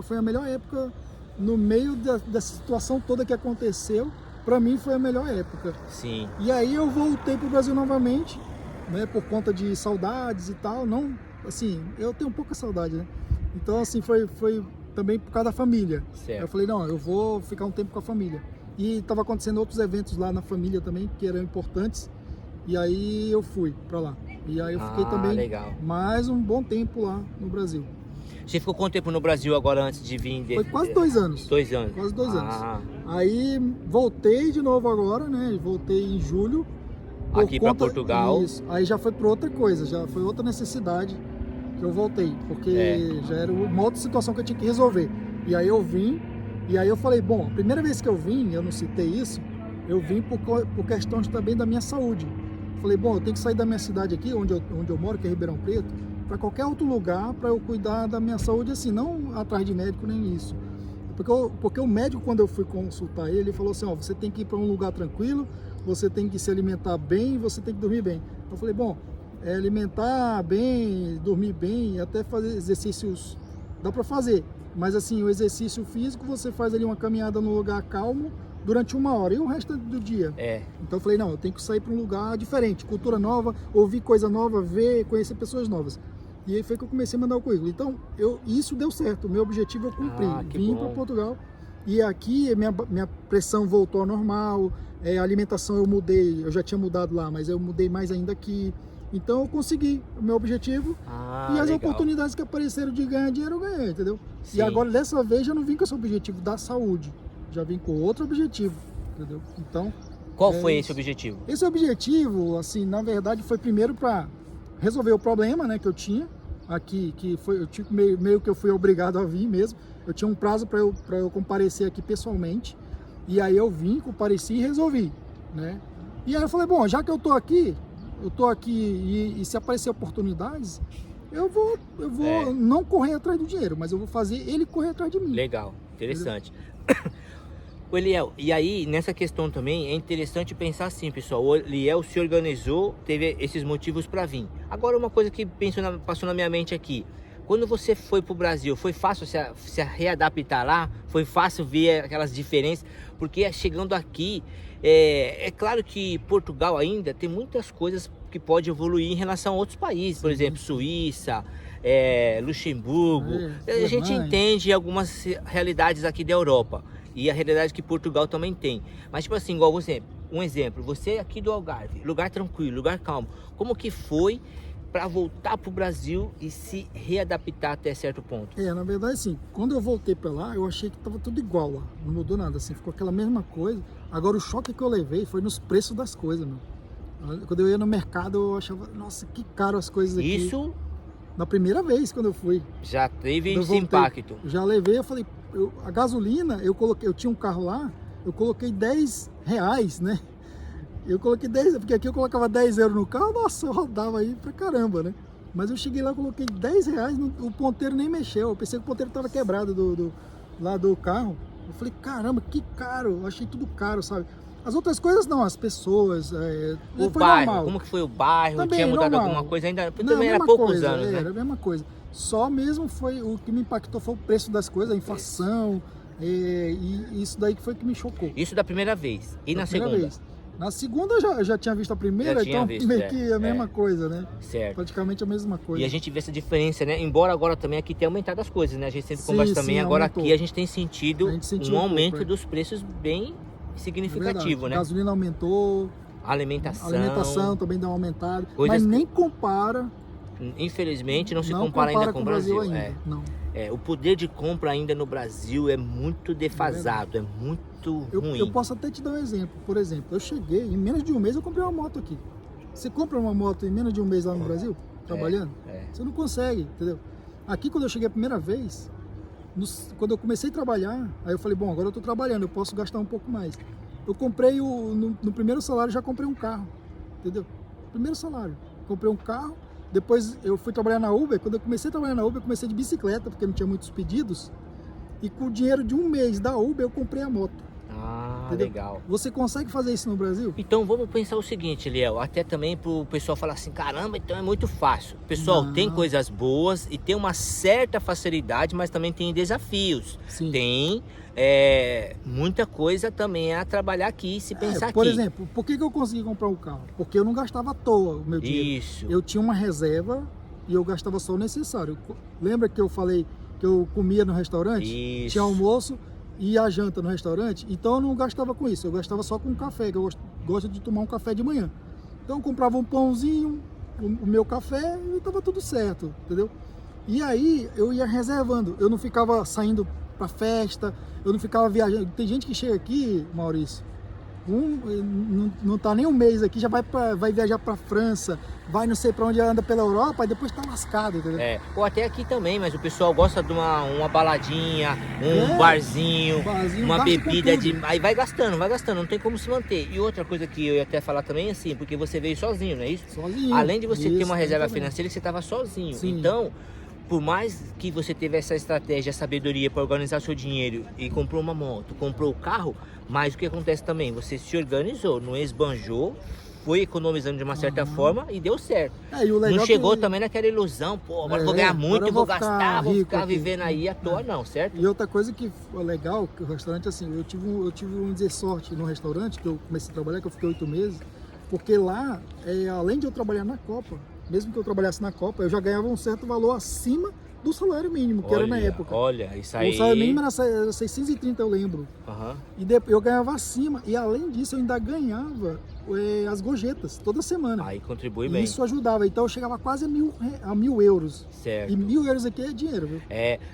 Foi a melhor época no meio dessa situação toda que aconteceu. Para mim foi a melhor época. Sim. E aí eu voltei para o Brasil novamente, né, por conta de saudades e tal. Não, assim, eu tenho pouca saudade, né? Então assim foi também por causa da família. Certo. Eu falei, não, eu vou ficar um tempo com a família. E estava acontecendo outros eventos lá na família também que eram importantes. E aí eu fui para lá. E aí eu fiquei também mais um bom tempo lá no Brasil. Você ficou quanto tempo no Brasil agora antes de vir? Foi quase 2 anos. 2 anos. Quase 2 anos. Aí voltei de novo agora, né? Voltei em julho. Aqui para Portugal. Isso. Aí já foi para outra coisa, já foi outra necessidade que eu voltei. Porque já era uma outra situação que eu tinha que resolver. E aí eu vim, e aí eu falei, bom, a primeira vez que eu vim, eu não citei isso, eu vim por questões também da minha saúde. Falei, bom, eu tenho que sair da minha cidade aqui, onde eu moro, que é Ribeirão Preto, para qualquer outro lugar para eu cuidar da minha saúde, assim, não atrás de médico nem isso. Porque o médico, quando eu fui consultar ele falou assim, você tem que ir para um lugar tranquilo, você tem que se alimentar bem, você tem que dormir bem. Eu falei, bom, alimentar bem, dormir bem, até fazer exercícios, dá para fazer. Mas assim, o exercício físico, você faz ali uma caminhada num lugar calmo, durante 1 hora, e o resto do dia. Então eu falei, não, eu tenho que sair para um lugar diferente, cultura nova, ouvir coisa nova, ver, conhecer pessoas novas. E aí foi que eu comecei a mandar o currículo. Então, isso deu certo, o meu objetivo eu cumpri. Vim para Portugal, e aqui minha pressão voltou ao normal, a alimentação eu mudei, eu já tinha mudado lá, mas eu mudei mais ainda aqui. Então eu consegui o meu objetivo, e as oportunidades que apareceram de ganhar dinheiro, eu ganhei, entendeu? Sim. E agora, dessa vez, já não vim com esse objetivo da saúde. Já vim com outro objetivo, entendeu? Então... Qual foi esse objetivo? Esse objetivo, assim, na verdade, foi primeiro para resolver o problema, né, que eu tinha aqui, que foi, meio que eu fui obrigado a vir mesmo. Eu tinha um prazo para eu comparecer aqui pessoalmente, e aí eu vim, compareci e resolvi, né? E aí eu falei, bom, já que eu tô aqui e se aparecer oportunidades, eu vou não correr atrás do dinheiro, mas eu vou fazer ele correr atrás de mim. Legal, interessante. O Eliel, e aí nessa questão também é interessante pensar assim, pessoal. O Eliel se organizou, teve esses motivos para vir. Agora uma coisa que passou na minha mente aqui: quando você foi para o Brasil, foi fácil se readaptar lá? Foi fácil ver aquelas diferenças? Porque chegando aqui, é claro que Portugal ainda tem muitas coisas que pode evoluir em relação a outros países, por exemplo, Suíça, Luxemburgo. A gente entende algumas realidades aqui da Europa. E a realidade que Portugal também tem. Mas tipo assim, igual você, um exemplo, você aqui do Algarve, lugar tranquilo, lugar calmo, como que foi para voltar para o Brasil e se readaptar até certo ponto? Na verdade, assim, quando eu voltei para lá, eu achei que tava tudo igual lá, não mudou nada, assim, ficou aquela mesma coisa. Agora o choque que eu levei foi nos preços das coisas, meu. Quando eu ia no mercado, eu achava, nossa, que caro as coisas aqui. Isso? Na primeira vez quando eu fui. Já teve esse impacto? Já levei, eu falei, a gasolina, eu tinha um carro lá, eu coloquei R$10, né? Eu coloquei 10, porque aqui eu colocava 10 euros no carro, nossa, eu rodava aí pra caramba, né? Mas eu cheguei lá, coloquei R$10, o ponteiro nem mexeu, eu pensei que o ponteiro tava quebrado lá do carro. Eu falei, caramba, que caro, eu achei tudo caro, sabe? As outras coisas não, as pessoas, O foi bairro, normal. como que foi o bairro? Também, Tinha mudado normal. alguma coisa ainda? Não, Também era mesma poucos coisa, anos, né? Era a mesma coisa. Só mesmo foi, o que me impactou foi o preço das coisas, a inflação, e isso daí que foi que me chocou. Isso da primeira vez. E na Primeira segunda? vez. Na segunda eu já tinha visto a primeira, Já tinha então visto, meio que a mesma coisa, né? Certo. Praticamente a mesma coisa. E a gente vê essa diferença, né? Embora agora também aqui tenha aumentado as coisas, né? A gente sempre Sim, conversa também, sim, agora aumentou. aqui a gente tem sentido A gente sentiu um um pouco, aumento é. dos preços bem significativo, Verdade. né? A gasolina aumentou, Alimentação, a alimentação também dá uma aumentada, Coisas mas que- nem compara, infelizmente não se compara ainda com o Brasil. ainda. Não. O poder de compra ainda no Brasil é muito defasado, é muito ruim. Eu posso até te dar um exemplo. Por exemplo, eu cheguei, em menos de um mês eu comprei uma moto aqui. Você compra uma moto em menos de um mês lá no Brasil, trabalhando? Você não consegue, entendeu? Aqui quando eu cheguei a primeira vez, quando eu comecei a trabalhar, aí eu falei, bom, agora eu tô trabalhando, eu posso gastar um pouco mais. Eu comprei, no primeiro salário já comprei um carro, entendeu? Primeiro salário, comprei um carro, depois eu fui trabalhar na Uber. Quando eu comecei a trabalhar na Uber, eu comecei de bicicleta, porque não tinha muitos pedidos, e com o dinheiro de um mês da Uber eu comprei a moto. Ah, Entendeu? legal. Você consegue fazer isso no Brasil? Então vamos pensar o seguinte, Liel, até também pro pessoal falar assim, caramba, então é muito fácil. Pessoal, Não. tem coisas boas e tem uma certa facilidade, mas também tem desafios. Sim. Tem muita coisa também a trabalhar aqui, se pensar Por aqui. exemplo, por que eu consegui comprar um carro? Porque eu não gastava à toa o meu dinheiro. Isso. Eu tinha uma reserva e eu gastava só o necessário. Lembra que eu falei que eu comia no restaurante? Isso. Tinha almoço e a janta no restaurante? Então eu não gastava com isso, eu gastava só com café, que eu gosto de tomar um café de manhã. Então eu comprava um pãozinho, o meu café e estava tudo certo, entendeu? E aí eu ia reservando, eu não ficava saindo para festa, eu não ficava viajando. Tem gente que chega aqui, Maurício, não tá nem um mês aqui, já vai viajar para França, vai não sei para onde, anda pela Europa, e depois tá lascado, entendeu? Ou até aqui também, mas o pessoal gosta de uma baladinha, um barzinho, uma gasta bebida com tudo. aí vai gastando, não tem como se manter. E outra coisa que eu ia até falar também, assim, porque você veio sozinho, não é isso? Sozinho. Além de você ter Isso, uma reserva exatamente. financeira, você estava sozinho. Sim. Então, por mais que você teve essa estratégia, sabedoria para organizar seu dinheiro e comprou uma moto, comprou o carro, mas o que acontece também? Você se organizou, não esbanjou, foi economizando de uma certa forma e deu certo. E o legal Não chegou que... também naquela ilusão, pô, agora eu vou É, ganhar agora muito, eu eu vou vou ficar gastar, vou rico ficar aqui. vivendo aí à toa, não, certo? E outra coisa que foi legal, que o restaurante, assim, eu tive um dizer sorte no restaurante, que eu comecei a trabalhar, que eu fiquei 8 meses, porque lá, além de eu trabalhar na Copa, mesmo que eu trabalhasse na Copa, eu já ganhava um certo valor acima do salário mínimo, que era na época. Olha, isso aí. O salário mínimo era 630, eu lembro. Aham. E eu ganhava acima, e além disso eu ainda ganhava as gorjetas, toda semana. Aí contribui E bem. isso ajudava, então eu chegava quase a 1.000 euros. Certo. E 1.000 euros aqui é dinheiro, viu?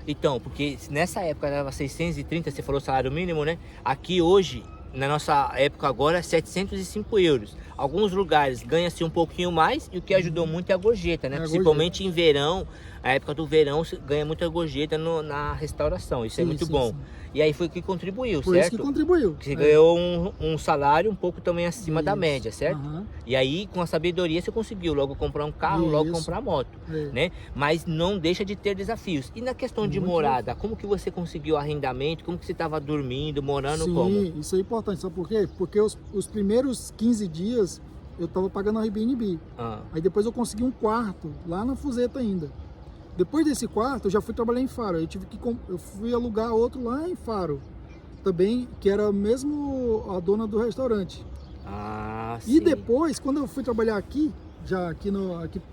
Então, porque nessa época dava 630, você falou salário mínimo, né? Aqui hoje, na nossa época agora, 705 euros. Alguns lugares ganha-se um pouquinho mais e o que ajudou muito é a gorjeta, né? É a Principalmente em verão, a época do verão se ganha muita gorjeta na restauração, isso é Sim, muito sim, bom. sim. E aí foi o que contribuiu, Por certo? isso que contribuiu. Você ganhou um salário um pouco também acima da Isso. média, certo? Aham. E aí, com a sabedoria, você conseguiu logo comprar um carro, logo Isso. comprar moto, É. né? Mas não deixa de ter desafios. E na questão de Muito morada, como que você conseguiu arrendamento? Como que você estava dormindo, morando Sim, como? isso é importante, sabe por quê? Porque os primeiros 15 dias eu estava pagando Airbnb. Ah, Aí depois eu consegui um quarto lá na Fuzeta ainda. Depois desse quarto eu já fui trabalhar em Faro. Eu fui alugar outro lá em Faro também, que era mesmo a dona do restaurante. sim. E depois, quando eu fui trabalhar aqui, já aqui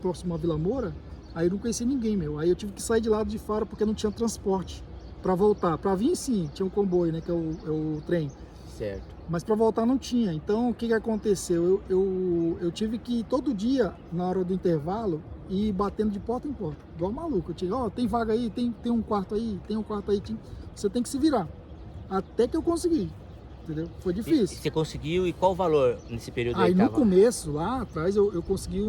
próximo à Vila Moura, aí eu não conheci ninguém, meu. Aí eu tive que sair de lado de Faro porque não tinha transporte para voltar. Para vir sim, tinha um comboio, né, que é o trem. Certo. Mas para voltar não tinha. Então o que aconteceu? Eu tive que ir todo dia, na hora do intervalo, ir batendo de porta em porta, igual maluco. Eu tinha, tem vaga aí, tem um quarto aí, tem um quarto aí. Você tem que se virar. Até que eu consegui, entendeu? Foi difícil. E você conseguiu, e qual o valor nesse período aí? Aí no Tava? começo, lá atrás, eu consegui,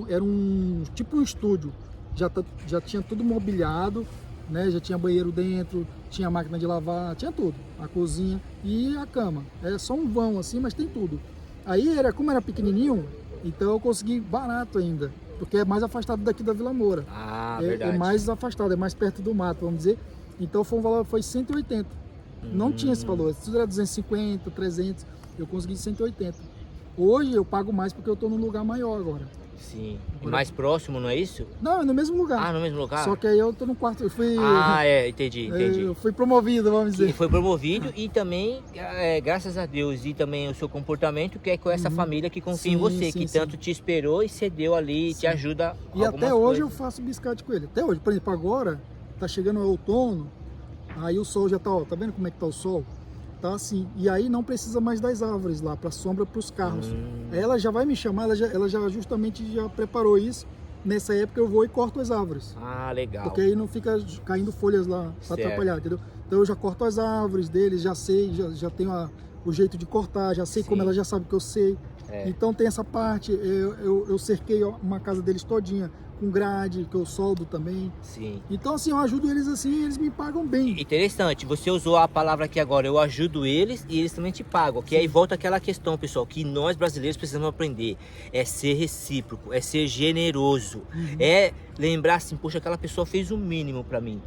era um tipo um estúdio. Já tinha tudo mobiliado, né? Já tinha banheiro dentro, tinha máquina de lavar, tinha tudo. A cozinha e a cama. É só um vão assim, mas tem tudo. Aí, como era pequenininho, então eu consegui barato ainda, porque é mais afastado daqui da Vila Moura. Ah, É verdade. mais afastado, é mais perto do mato, vamos dizer. Então foi um valor, foi 180. Não tinha esse valor, se era 250, 300, eu consegui 180. Hoje eu pago mais porque eu estou num lugar maior agora. Sim. E mais próximo, não é isso? Não, é no mesmo lugar. Ah, no mesmo lugar? Só que aí eu tô no quarto, eu fui... Ah, entendi. Eu fui promovido, vamos dizer. E foi promovido e também, graças a Deus, e também o seu comportamento, que é com essa família que confia em você, que tanto te esperou e cedeu ali, te ajuda. E até hoje eu faço biscate com ele. Até hoje, por exemplo, agora tá chegando o outono, aí o sol já tá, ó, tá vendo como é que tá o sol? Tá assim, e aí não precisa mais das árvores lá, para sombra para os carros. Ela já vai me chamar, ela já justamente já preparou isso. Nessa época eu vou e corto as árvores. Ah, legal. Porque aí não fica caindo folhas lá para atrapalhar, entendeu? Então eu já corto as árvores deles, já sei, já tenho o jeito de cortar, já sei como ela já sabe que eu sei. Então tem essa parte, eu cerquei uma casa deles todinha com grade, que eu soldo também. Sim. Então assim, eu ajudo eles assim, eles me pagam bem. Interessante, você usou a palavra aqui agora, eu ajudo eles e eles também te pagam. Que aí volta aquela questão, pessoal, que nós brasileiros precisamos aprender. É ser recíproco, é ser generoso. É lembrar assim, poxa, aquela pessoa fez o mínimo para mim.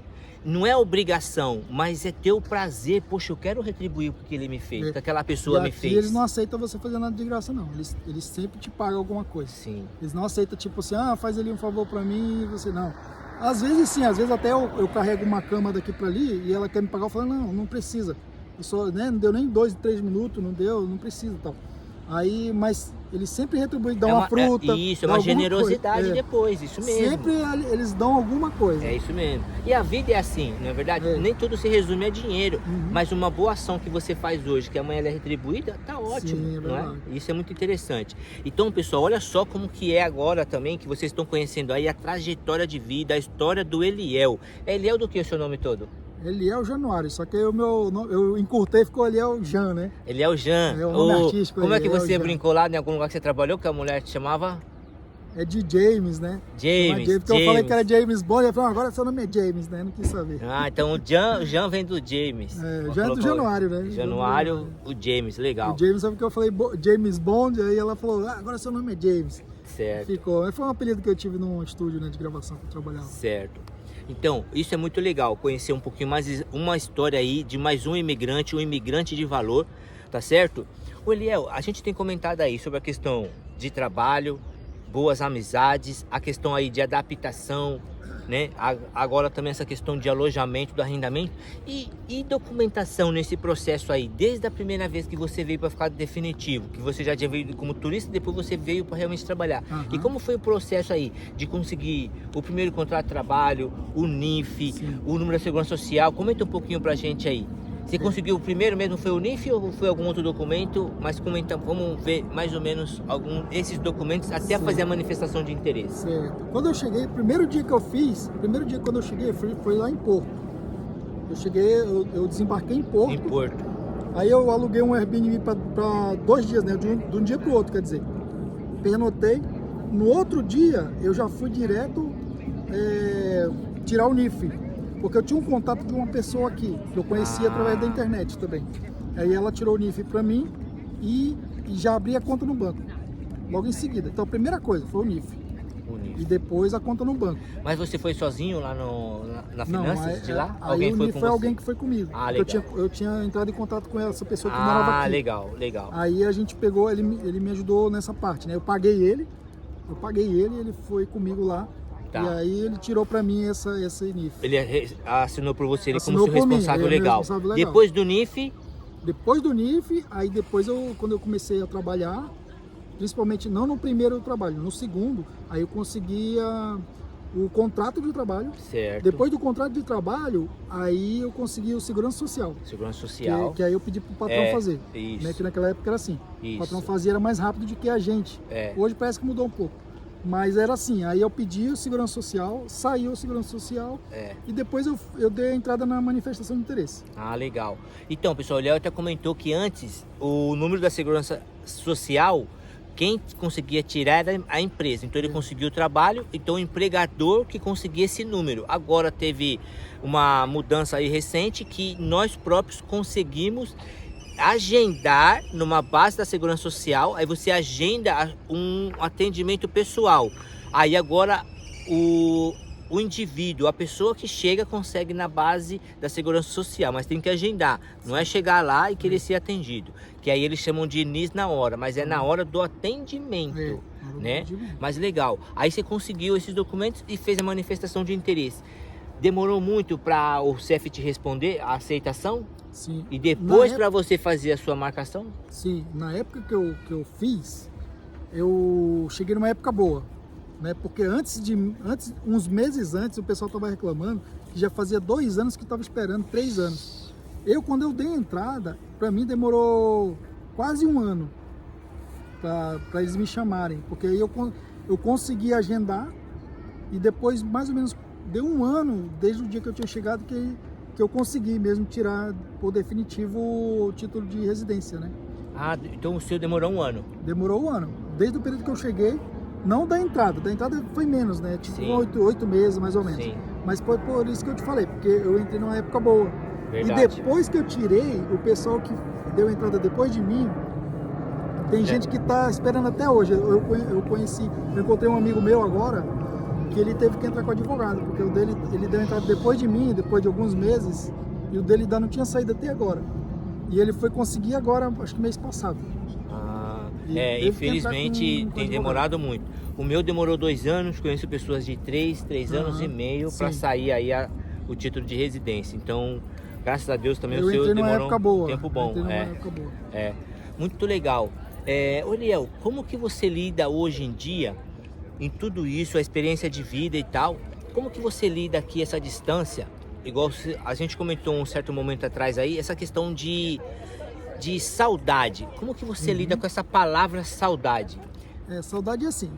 Não é obrigação, mas é ter o prazer. Poxa, eu quero retribuir o que ele me fez, que aquela pessoa me fez. E eles não aceitam você fazer nada de graça, não. Eles sempre te pagam alguma coisa. Sim. Eles não aceitam, tipo assim, faz ali um favor pra mim e você não. Às vezes sim, às vezes até eu carrego uma cama daqui pra ali e ela quer me pagar, eu falo, não precisa. Eu só, né, não deu nem 2, 3 minutos, não deu, não precisa e tal. Aí, mas eles sempre retribuem, dão uma fruta. Isso, é uma generosidade depois, isso mesmo. Sempre eles dão alguma coisa. É isso mesmo. E a vida é assim, não é verdade? Nem tudo se resume a dinheiro, mas uma boa ação que você faz hoje, que amanhã ela é retribuída, tá ótimo, Sim, não é? Isso é muito interessante. Então, pessoal, olha só como que é agora também, que vocês estão conhecendo aí a trajetória de vida, a história do Eliel. É Eliel do que o seu nome todo? Eliel Januário, só que aí eu encurtei e ficou Eliel Jan, né? Eliel Jan. É o nome artístico. Como é que você Jan. brincou lá em algum lugar que você trabalhou, que a mulher te chamava? É de James, né? James. Porque eu falei que era James Bond, eu falei, agora seu nome é James, né? Não quis saber. Ah, então o Jan vem do James. Jan é do Januário, né? Januário, o James, legal. O James, sabe que eu falei James Bond, aí ela falou, agora seu nome é James. Certo. Ficou. Foi um apelido que eu tive num estúdio, né, de gravação que eu trabalhava. Certo. Então, isso é muito legal, conhecer um pouquinho mais uma história aí de mais um imigrante de valor, tá certo? Ô Eliel, a gente tem comentado aí sobre a questão de trabalho, boas amizades, a questão aí de adaptação, né? Agora também essa questão de alojamento, do arrendamento e documentação nesse processo aí, desde a primeira vez que você veio para ficar definitivo, que você já tinha veio como turista, depois você veio para realmente trabalhar. E como foi o processo aí de conseguir o primeiro contrato de trabalho, o NIF, o número da segurança social? Comenta um pouquinho pra gente aí. Você conseguiu o primeiro mesmo, foi o NIF ou foi algum outro documento? Mas comenta, vamos ver mais ou menos esses documentos até fazer a manifestação de interesse. Certo. Quando eu cheguei, primeiro dia quando eu cheguei foi lá em Porto. Eu cheguei, eu desembarquei em Porto. Em Porto. Aí eu aluguei um Airbnb para 2 dias, né? De um dia para o outro, quer dizer. Pernotei. No outro dia, eu já fui direto tirar o NIF. Porque eu tinha um contato de uma pessoa aqui, que eu conhecia através da internet também. Aí ela tirou o NIF para mim e já abri a conta no banco, logo em seguida. Então a primeira coisa foi o NIF. E depois a conta no banco. Mas você foi sozinho lá na Finanças de lá? Alguém foi com você? Foi alguém que foi comigo. Ah, legal. Eu tinha entrado em contato com essa pessoa que morava aqui. Ah, legal. Aí a gente pegou, ele me ajudou nessa parte, né? Eu paguei ele, ele foi comigo lá. Tá. E aí ele tirou pra mim esse NIF. Ele assinou por você, ele como seu responsável legal. Depois do NIF? Depois do NIF, aí depois quando eu comecei a trabalhar, principalmente não no primeiro trabalho, no segundo, aí eu conseguia o contrato de trabalho. Certo. Depois do contrato de trabalho, aí eu consegui o segurança social. Segurança social. Que aí eu pedi pro patrão fazer. Isso. Né, que naquela época era assim. Isso. O patrão fazia, era mais rápido do que a gente. Hoje parece que mudou um pouco. Mas era assim, aí eu pedi o segurança social, saiu o segurança social e depois eu dei a entrada na manifestação de interesse. Ah, legal. Então, pessoal, o Léo até comentou que antes o número da segurança social quem conseguia tirar era a empresa. Então ele conseguiu o trabalho, então o empregador que conseguia esse número. Agora teve uma mudança aí recente que nós próprios conseguimos agendar numa base da Segurança Social. Aí você agenda um atendimento pessoal. Aí agora o indivíduo, a pessoa que chega, consegue na base da Segurança Social, mas tem que agendar. Não é chegar lá e querer ser atendido, que aí eles chamam de início na hora, mas é na hora do atendimento, né? Mas legal. Aí você conseguiu esses documentos e fez a manifestação de interesse. Demorou muito para o CEF te responder a aceitação? Sim. E depois para você fazer a sua marcação? Sim, na época que eu fiz, eu cheguei numa época boa, né? Porque uns meses antes, o pessoal estava reclamando que já fazia 2 anos que estava esperando, 3 anos. Quando eu dei a entrada, para mim demorou quase 1 ano para eles me chamarem, porque aí eu consegui agendar e depois, mais ou menos, deu 1 ano desde o dia que eu tinha chegado que eu consegui mesmo tirar por definitivo o título de residência, né? Ah, então o seu demorou 1 ano? Demorou 1 ano, desde o período que eu cheguei, não da entrada foi menos, né? Tipo 8 meses mais ou menos. Sim. Mas foi por isso que eu te falei, porque eu entrei numa época boa. Verdade. E depois que eu tirei, o pessoal que deu entrada depois de mim, tem gente que tá esperando até hoje. Eu encontrei um amigo meu agora, que ele teve que entrar com advogado, porque o dele, ele deu entrada depois de mim, depois de alguns meses, e o dele ainda não tinha saído até agora. E ele foi conseguir agora, acho que mês passado. Infelizmente tem demorado muito. O meu demorou 2 anos, conheço pessoas de 3 anos e meio para sair aí o título de residência. Então, graças a Deus também o seu demorou um tempo bom. Muito legal. Oliel, como que você lida hoje em dia em tudo isso, a experiência de vida e tal? Como que você lida aqui essa distância? Igual a gente comentou um certo momento atrás aí, essa questão de saudade. Como que você lida com essa palavra saudade? Saudade é assim,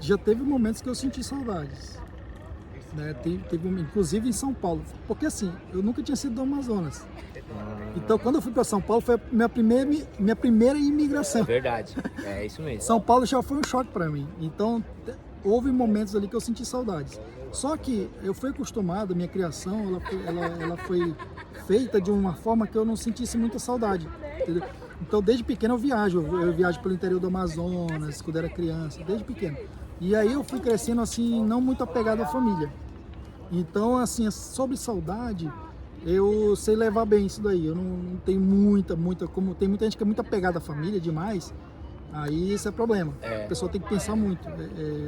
já teve momentos que eu senti saudades, né? Teve inclusive em São Paulo, porque assim, eu nunca tinha sido do Amazonas. Então quando eu fui para São Paulo foi a minha primeira imigração. Verdade, é isso mesmo. São Paulo já foi um choque para mim, então houve momentos ali que eu senti saudades. Só que eu fui acostumado, minha criação, ela foi feita de uma forma que eu não sentisse muita saudade, entendeu? Então desde pequeno eu viajo pelo interior do Amazonas, quando era criança, desde pequeno. E aí eu fui crescendo assim, não muito apegado à família. Então assim, sobre saudade, eu sei levar bem isso daí. Eu não tenho muita, como tem muita gente que é muito apegada à família demais, aí isso é problema. A pessoa tem que pensar muito,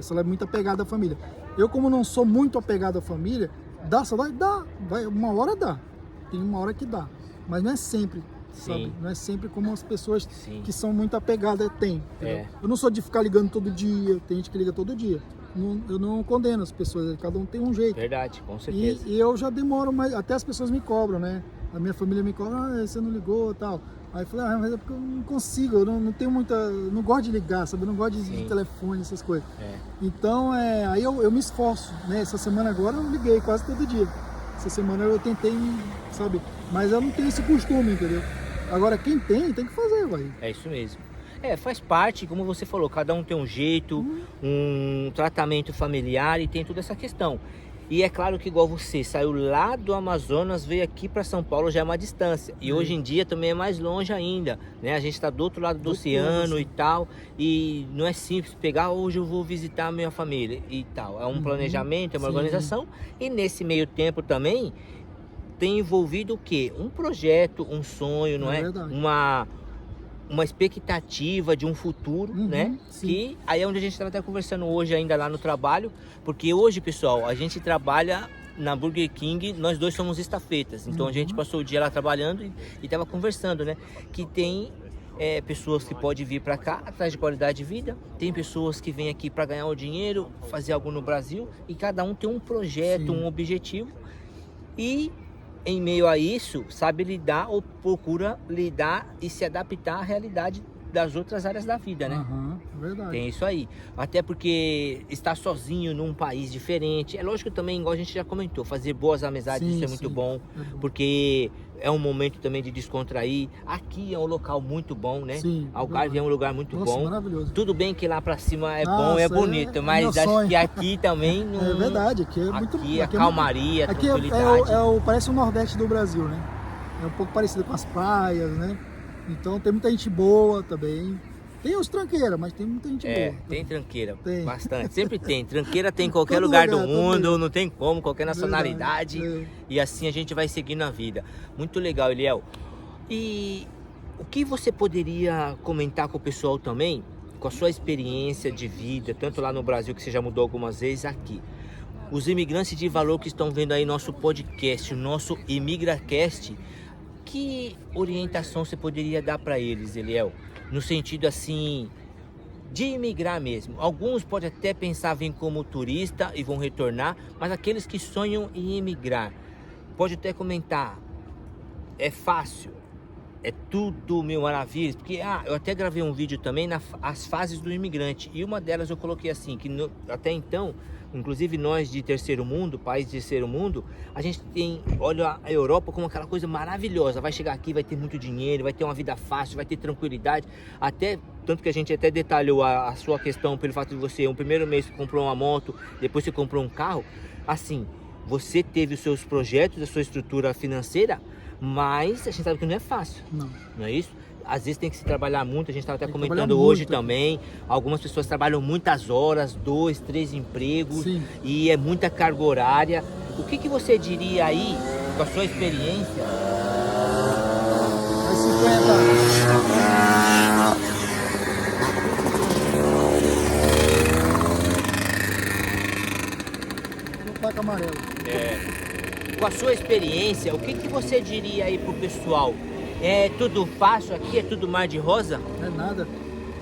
se ela é muito apegada à família. Eu, como não sou muito apegado à família, dá saudade? Dá, uma hora dá, tem uma hora que dá, mas não é sempre, sabe? Não é sempre como as pessoas que são muito apegadas têm. Eu não sou de ficar ligando todo dia, tem gente que liga todo dia. Eu não condeno as pessoas, cada um tem um jeito. Verdade, com certeza. E eu já demoro, mas até as pessoas me cobram, né? A minha família me cobra, você não ligou e tal. Aí eu falei, mas é porque eu não consigo, eu não tenho muita, não gosto de ligar, sabe? Eu não gosto de telefone, essas coisas. Então, aí eu me esforço, né? Essa semana agora eu liguei quase todo dia. Essa semana eu tentei, sabe? Mas eu não tenho esse costume, entendeu? Agora, quem tem que fazer, vai. É isso mesmo. Faz parte, como você falou, cada um tem um jeito, um tratamento familiar e tem toda essa questão. E é claro que igual você saiu lá do Amazonas, veio aqui para São Paulo, já é uma distância. E hoje em dia também é mais longe ainda, né? A gente está do outro lado do oceano e tal. E não é simples pegar, hoje eu vou visitar a minha família e tal. É um planejamento, é uma organização. E nesse meio tempo também tem envolvido o quê? Um projeto, um sonho, não é? Uma expectativa de um futuro, né? Que aí é onde a gente estava até conversando hoje ainda lá no trabalho, porque hoje, pessoal, a gente trabalha na Burger King, nós dois somos estafetas, então a gente passou o dia lá trabalhando e estava conversando, né? Que tem pessoas que podem vir para cá atrás de qualidade de vida, tem pessoas que vêm aqui para ganhar o dinheiro, fazer algo no Brasil, e cada um tem um projeto, um objetivo, e em meio a isso, sabe lidar ou procura lidar e se adaptar à realidade das outras áreas da vida, né? Verdade. Tem isso aí. Até porque estar sozinho num país diferente, é lógico também, igual a gente já comentou, fazer boas amizades, isso é muito bom, porque é um momento também de descontrair. Aqui é um local muito bom, né? Sim. Algarve é um lugar muito bom. Maravilhoso. Tudo bem que lá pra cima é Nossa, bom, é bonito, mas meu acho sonho. que aqui também não... É verdade, aqui é muito... Aqui é muito- calmaria, aqui tranquilidade. parece o Nordeste do Brasil, né? É um pouco parecido com as praias, né? Então tem muita gente boa também. Tem os tranqueiras, mas tem muita gente boa. Tem tranqueira, Tem. bastante. Sempre tem. Tranqueira tem em qualquer Todo lugar do lugar, mundo, também. não tem como, qualquer nacionalidade. Verdade, E assim a gente vai seguindo a vida. Muito legal, Eliel. E o que você poderia comentar com o pessoal também, com a sua experiência de vida, tanto lá no Brasil, que você já mudou algumas vezes, aqui? Os imigrantes de valor que estão vendo aí nosso podcast, o nosso ImigraCast, que orientação você poderia dar para eles, Eliel? No sentido assim, de imigrar mesmo. Alguns podem até pensar vir como turista e vão retornar, mas aqueles que sonham em imigrar, pode até comentar, é fácil? É tudo mil maravilhas? Porque eu até gravei um vídeo também as fases do imigrante, e uma delas eu coloquei assim, que até então, inclusive nós de terceiro mundo, país de terceiro mundo, a gente olha a Europa como aquela coisa maravilhosa, vai chegar aqui, vai ter muito dinheiro, vai ter uma vida fácil, vai ter tranquilidade, até tanto que a gente até detalhou a sua questão pelo fato de você, um primeiro mês você comprou uma moto, depois você comprou um carro, assim, você teve os seus projetos, a sua estrutura financeira, mas a gente sabe que não é fácil, não é isso? Às vezes tem que se trabalhar muito, a gente estava até comentando hoje também, algumas pessoas trabalham muitas horas, 2, 3 empregos. Sim. E é muita carga horária. O que você diria aí, com a sua experiência? Vai 50. Placa amarela. Com a sua experiência, o que você diria aí pro pessoal? É tudo fácil aqui? É tudo mar de rosa? Não é nada.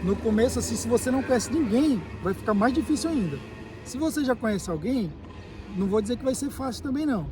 No começo, assim, se você não conhece ninguém, vai ficar mais difícil ainda. Se você já conhece alguém, não vou dizer que vai ser fácil também não.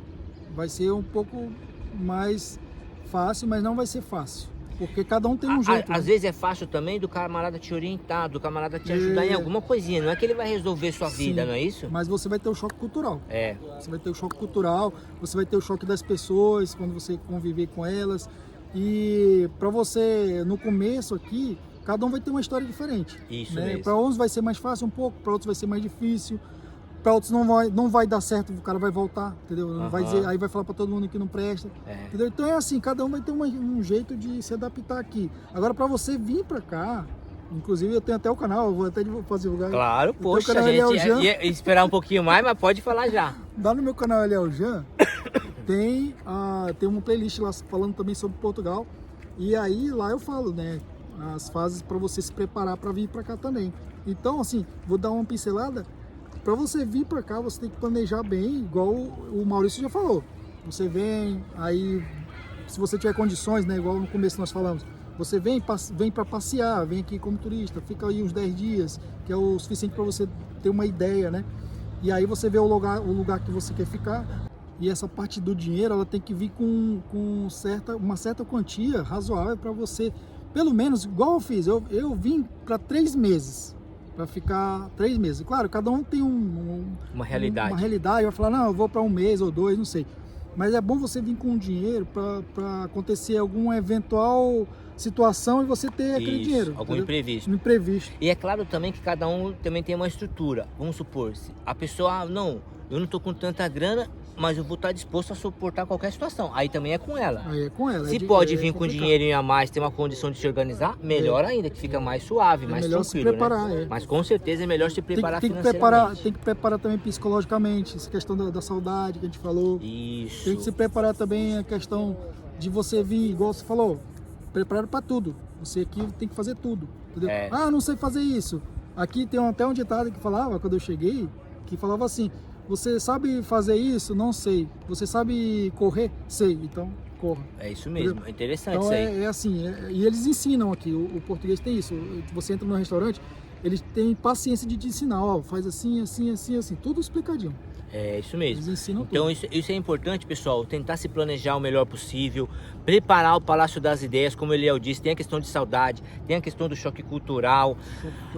Vai ser um pouco mais fácil, mas não vai ser fácil. Porque cada um tem um jeito. Às vezes é fácil também do camarada te orientar, do camarada te ajudar em alguma coisinha. Não é que ele vai resolver sua vida, não é isso? Mas você vai ter o choque cultural. É. Você vai ter o choque cultural, você vai ter o choque das pessoas, quando você conviver com elas. E para você, no começo aqui, cada um vai ter uma história diferente. Isso né? mesmo. Para uns vai ser mais fácil um pouco, para outros vai ser mais difícil. Para outros não vai dar certo, o cara vai voltar, entendeu? Não vai dizer, aí vai falar para todo mundo que não presta, entendeu? Então é assim, cada um vai ter um jeito de se adaptar aqui. Agora para você vir para cá, inclusive eu tenho até o canal, eu vou até fazer divulgar. Claro, poxa, a gente ia esperar um pouquinho mais, mas pode falar já. Lá no meu canal Eliel Jean, tem uma playlist lá falando também sobre Portugal, e aí lá eu falo, né, as fases para você se preparar para vir para cá também. Então assim, vou dar uma pincelada. Para você vir para cá, você tem que planejar bem, igual o Maurício já falou. Você vem, aí, se você tiver condições, né, igual no começo nós falamos, você vem para passear, vem aqui como turista, fica aí uns 10 dias, que é o suficiente para você ter uma ideia, né? E aí você vê o lugar que você quer ficar. E essa parte do dinheiro, ela tem que vir com uma certa quantia razoável para você, pelo menos, igual eu fiz, eu vim para 3 meses. Para ficar 3 meses. Claro, cada um tem uma realidade. Uma realidade, vai falar, não, eu vou para 1 mês ou 2, não sei. Mas é bom você vir com dinheiro para acontecer alguma eventual situação e você ter aquele dinheiro. Algum imprevisto. Imprevisto. E é claro também que cada um também tem uma estrutura. Vamos supor, se a pessoa, não, eu não estou com tanta grana, mas eu vou estar disposto a suportar qualquer situação. Aí também é com ela. Aí é com ela. Se pode vir com dinheirinho a mais, ter uma condição de se organizar, melhor ainda, que fica mais suave, mais melhor tranquilo, se preparar, né? Mas com certeza é melhor se preparar tem financeiramente. Tem que preparar também psicologicamente, essa questão da saudade que a gente falou. Isso. Tem que se preparar também a questão de você vir, igual você falou, preparado para tudo. Você aqui tem que fazer tudo, entendeu? Não sei fazer isso. Aqui tem até um ditado que falava, quando eu cheguei, que falava assim: você sabe fazer isso? Não sei. Você sabe correr? Sei. Então, corra. É isso mesmo. Entendeu? É interessante então, isso aí. é assim. E eles ensinam aqui. O português tem isso. Você entra no restaurante, eles têm paciência de te ensinar. Ó, faz assim, assim, assim, assim. Tudo explicadinho. É isso mesmo. Eles ensinam então tudo. Isso é importante, pessoal, tentar se planejar o melhor possível, preparar o Palácio das Ideias, como o Eliel disse, tem a questão de saudade, tem a questão do choque cultural,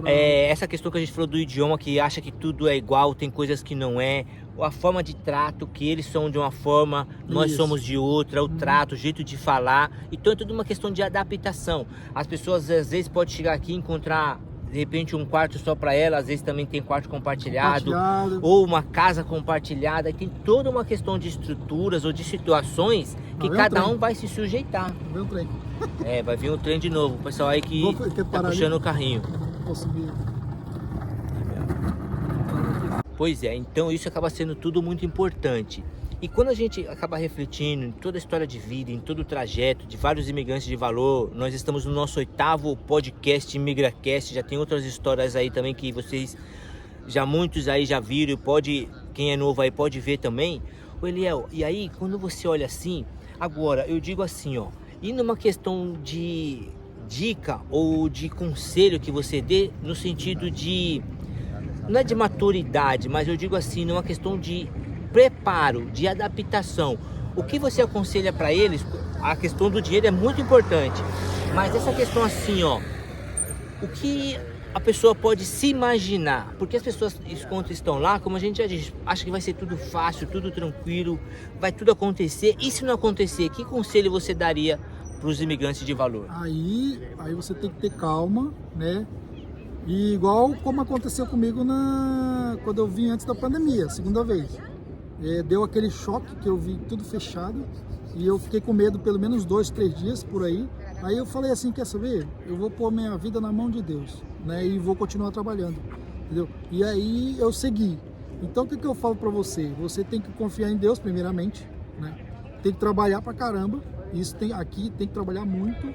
essa questão que a gente falou do idioma, que acha que tudo é igual, tem coisas que não é. a forma de trato, que eles são de uma forma, nós somos de outra, o trato, o jeito de falar. Então é tudo uma questão de adaptação. As pessoas às vezes podem chegar aqui e encontrar de repente um quarto só para ela, às vezes também tem quarto compartilhado, ou uma casa compartilhada, e tem toda uma questão de estruturas ou de situações que cada um vai se sujeitar. Vai vir um trem. Vai vir um trem de novo, o pessoal aí que tá puxando o carrinho. Posso vir. Pois é, então isso acaba sendo tudo muito importante. E quando a gente acaba refletindo em toda a história de vida, em todo o trajeto de vários imigrantes de valor, nós estamos no nosso 8º podcast ImigraCast, já tem outras histórias aí também que vocês, já muitos aí já viram, quem é novo aí pode ver também. Ô Eliel, e aí quando você olha assim, agora eu digo assim, ó, e numa questão de dica ou de conselho que você dê no sentido de, não é de maturidade, mas eu digo assim, numa questão de preparo, de adaptação, o que você aconselha para eles? A questão do dinheiro é muito importante, mas essa questão assim, ó, o que a pessoa pode se imaginar, porque as pessoas quando estão lá, como a gente já disse, acha que vai ser tudo fácil, tudo tranquilo, vai tudo acontecer, e se não acontecer, que conselho você daria para os imigrantes de valor? Aí você tem que ter calma, né? E igual como aconteceu comigo quando eu vim antes da pandemia, segunda vez. Deu aquele choque que eu vi tudo fechado e eu fiquei com medo pelo menos 2, 3 dias por aí. Aí eu falei assim, quer saber? Eu vou pôr minha vida na mão de Deus, né? E vou continuar trabalhando, entendeu? E aí eu segui. Então o que eu falo pra você? Você tem que confiar em Deus primeiramente, né? Tem que trabalhar pra caramba. Aqui tem que trabalhar muito,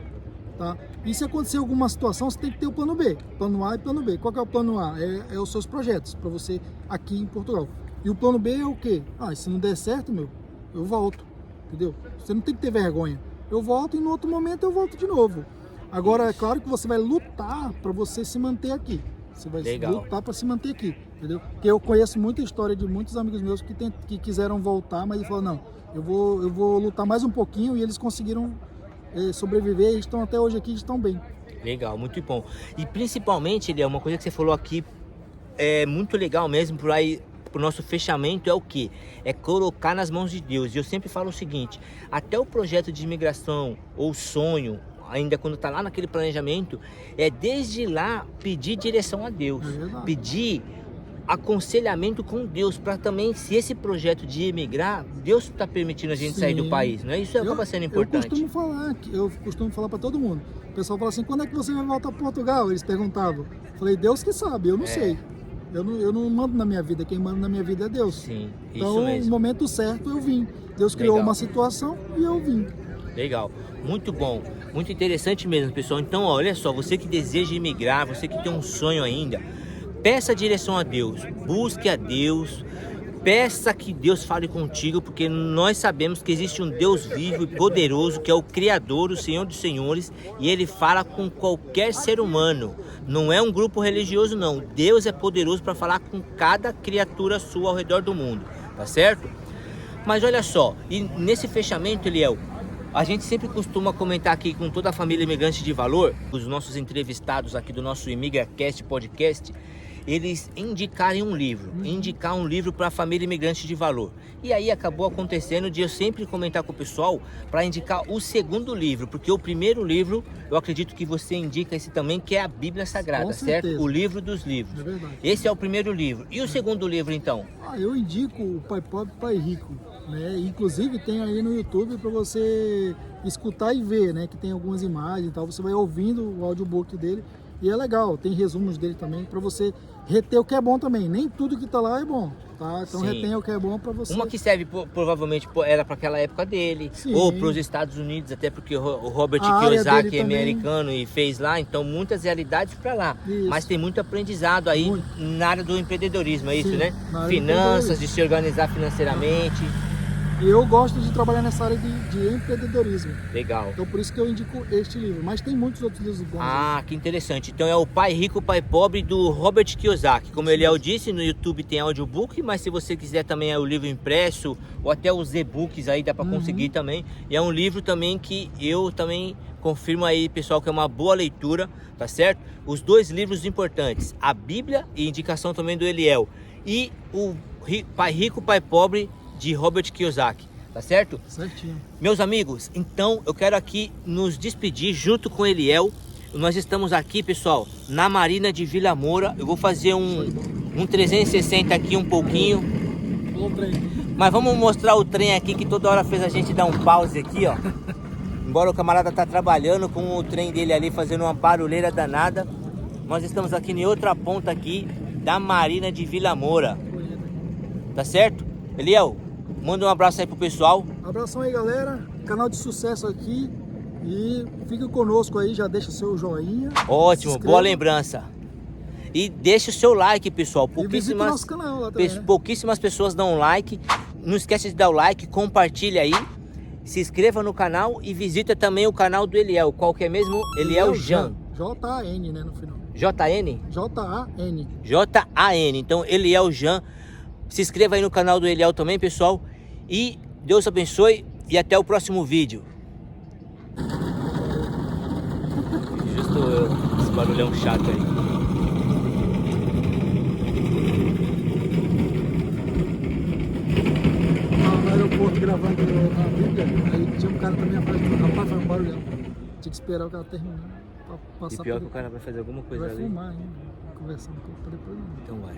tá? E se acontecer alguma situação, você tem que ter o plano B, plano A e plano B. Qual que é o plano A? É os seus projetos para você aqui em Portugal. E o plano B é o quê? Se não der certo, eu volto, entendeu? Você não tem que ter vergonha. Eu volto e no outro momento eu volto de novo. Agora, é claro que você vai lutar para você se manter aqui. Você vai lutar para se manter aqui, entendeu? Porque eu conheço muita história de muitos amigos meus que quiseram voltar, mas falaram, não, eu vou lutar mais um pouquinho, e eles conseguiram sobreviver, e estão até hoje aqui e estão bem. Legal, muito bom. E principalmente, Eliel, uma coisa que você falou aqui é muito legal mesmo, por aí, pro nosso fechamento, é o que? É colocar nas mãos de Deus. E eu sempre falo o seguinte, até o projeto de imigração ou sonho, ainda quando está lá naquele planejamento, é desde lá pedir direção a Deus, pedir aconselhamento com Deus, para também, se esse projeto de emigrar, Deus está permitindo a gente sair do país, não é? Isso acaba sendo importante. Eu costumo falar para todo mundo. O pessoal fala assim, quando é que você vai voltar para Portugal? Eles perguntavam. Eu falei, Deus que sabe, eu não sei. Eu não mando na minha vida, quem manda na minha vida é Deus. Sim, então, isso mesmo. No momento certo eu vim. Deus criou uma situação e eu vim. Legal, muito bom, muito interessante mesmo, pessoal. Então, olha só, você que deseja emigrar, você que tem um sonho ainda, peça direção a Deus, busque a Deus, peça que Deus fale contigo, porque nós sabemos que existe um Deus vivo e poderoso, que é o Criador, o Senhor dos Senhores, e Ele fala com qualquer ser humano. Não é um grupo religioso, não. Deus é poderoso para falar com cada criatura sua ao redor do mundo, tá certo? Mas olha só, e nesse fechamento, Eliel, a gente sempre costuma comentar aqui com toda a família Imigrante de Valor, os nossos entrevistados aqui do nosso ImigraCast podcast, eles indicar um livro para a família Imigrante de Valor. E aí acabou acontecendo de eu sempre comentar com o pessoal para indicar o segundo livro, porque o primeiro livro, eu acredito que você indica esse também, que é a Bíblia Sagrada, certo? O livro dos livros. É verdade. Esse é o primeiro livro. E o segundo livro, então? Eu indico o Pai Pobre, Pai Rico, né? Inclusive tem aí no YouTube para você escutar e ver, né? Que tem algumas imagens e tal, você vai ouvindo o audiobook dele. E é legal, tem resumos dele também para você reter o que é bom também. Nem tudo que tá lá é bom, tá? Então retém o que é bom para você. Uma que serve provavelmente era para aquela época dele, ou para os Estados Unidos, até porque o Robert Kiyosaki é americano e fez lá, então muitas realidades para lá. Isso. Mas tem muito aprendizado aí na área do empreendedorismo, é isso, né? Finanças, de se organizar financeiramente. E eu gosto de trabalhar nessa área de empreendedorismo. Legal. Então por isso que eu indico este livro. Mas tem muitos outros livros bons. Que interessante. Então é o Pai Rico, Pai Pobre, do Robert Kiyosaki. Como ele disse, no YouTube tem audiobook, mas se você quiser também é o livro impresso, ou até os e-books aí dá para conseguir também. E é um livro também que eu também confirmo aí, pessoal, que é uma boa leitura, tá certo? Os dois livros importantes, a Bíblia e indicação também do Eliel. E Pai Rico, Pai Pobre, de Robert Kiyosaki, tá certo? Certinho. Meus amigos, então eu quero aqui nos despedir junto com Eliel. Nós estamos aqui, pessoal, na Marina de Vila Moura. Eu vou fazer um 360 aqui um pouquinho. Bom trem. Mas vamos mostrar o trem aqui que toda hora fez a gente dar um pause aqui, ó. Embora o camarada tá trabalhando com o trem dele ali, fazendo uma barulheira danada. Nós estamos aqui em outra ponta aqui da Marina de Vila Moura. Tá certo? Eliel, manda um abraço aí pro pessoal. Abração aí, galera. Canal de sucesso aqui. E fica conosco aí, já deixa o seu joinha. Ótimo, boa lembrança. E deixa o seu like, pessoal. E visita o nosso canal lá também, né? Pouquíssimas pessoas dão like. Não esquece de dar o like, compartilha aí. Se inscreva no canal e visita também o canal do Eliel. Qual que é mesmo? Eliel Jan. J-A-N, né, no final. J-N? J-A-N. J-A-N. Então, Eliel Jan. Se inscreva aí no canal do Eliel também, pessoal. E Deus abençoe e até o próximo vídeo. Justo esse barulhão chato aí. No aeroporto gravando na Bíblia, aí tinha um cara também atrás do rapaz, foi um barulhão. Tinha que esperar o cara terminar pra passar. E pior que o cara vai fazer alguma coisa vai ali. filmar ainda, conversando com ele depois. Então vai.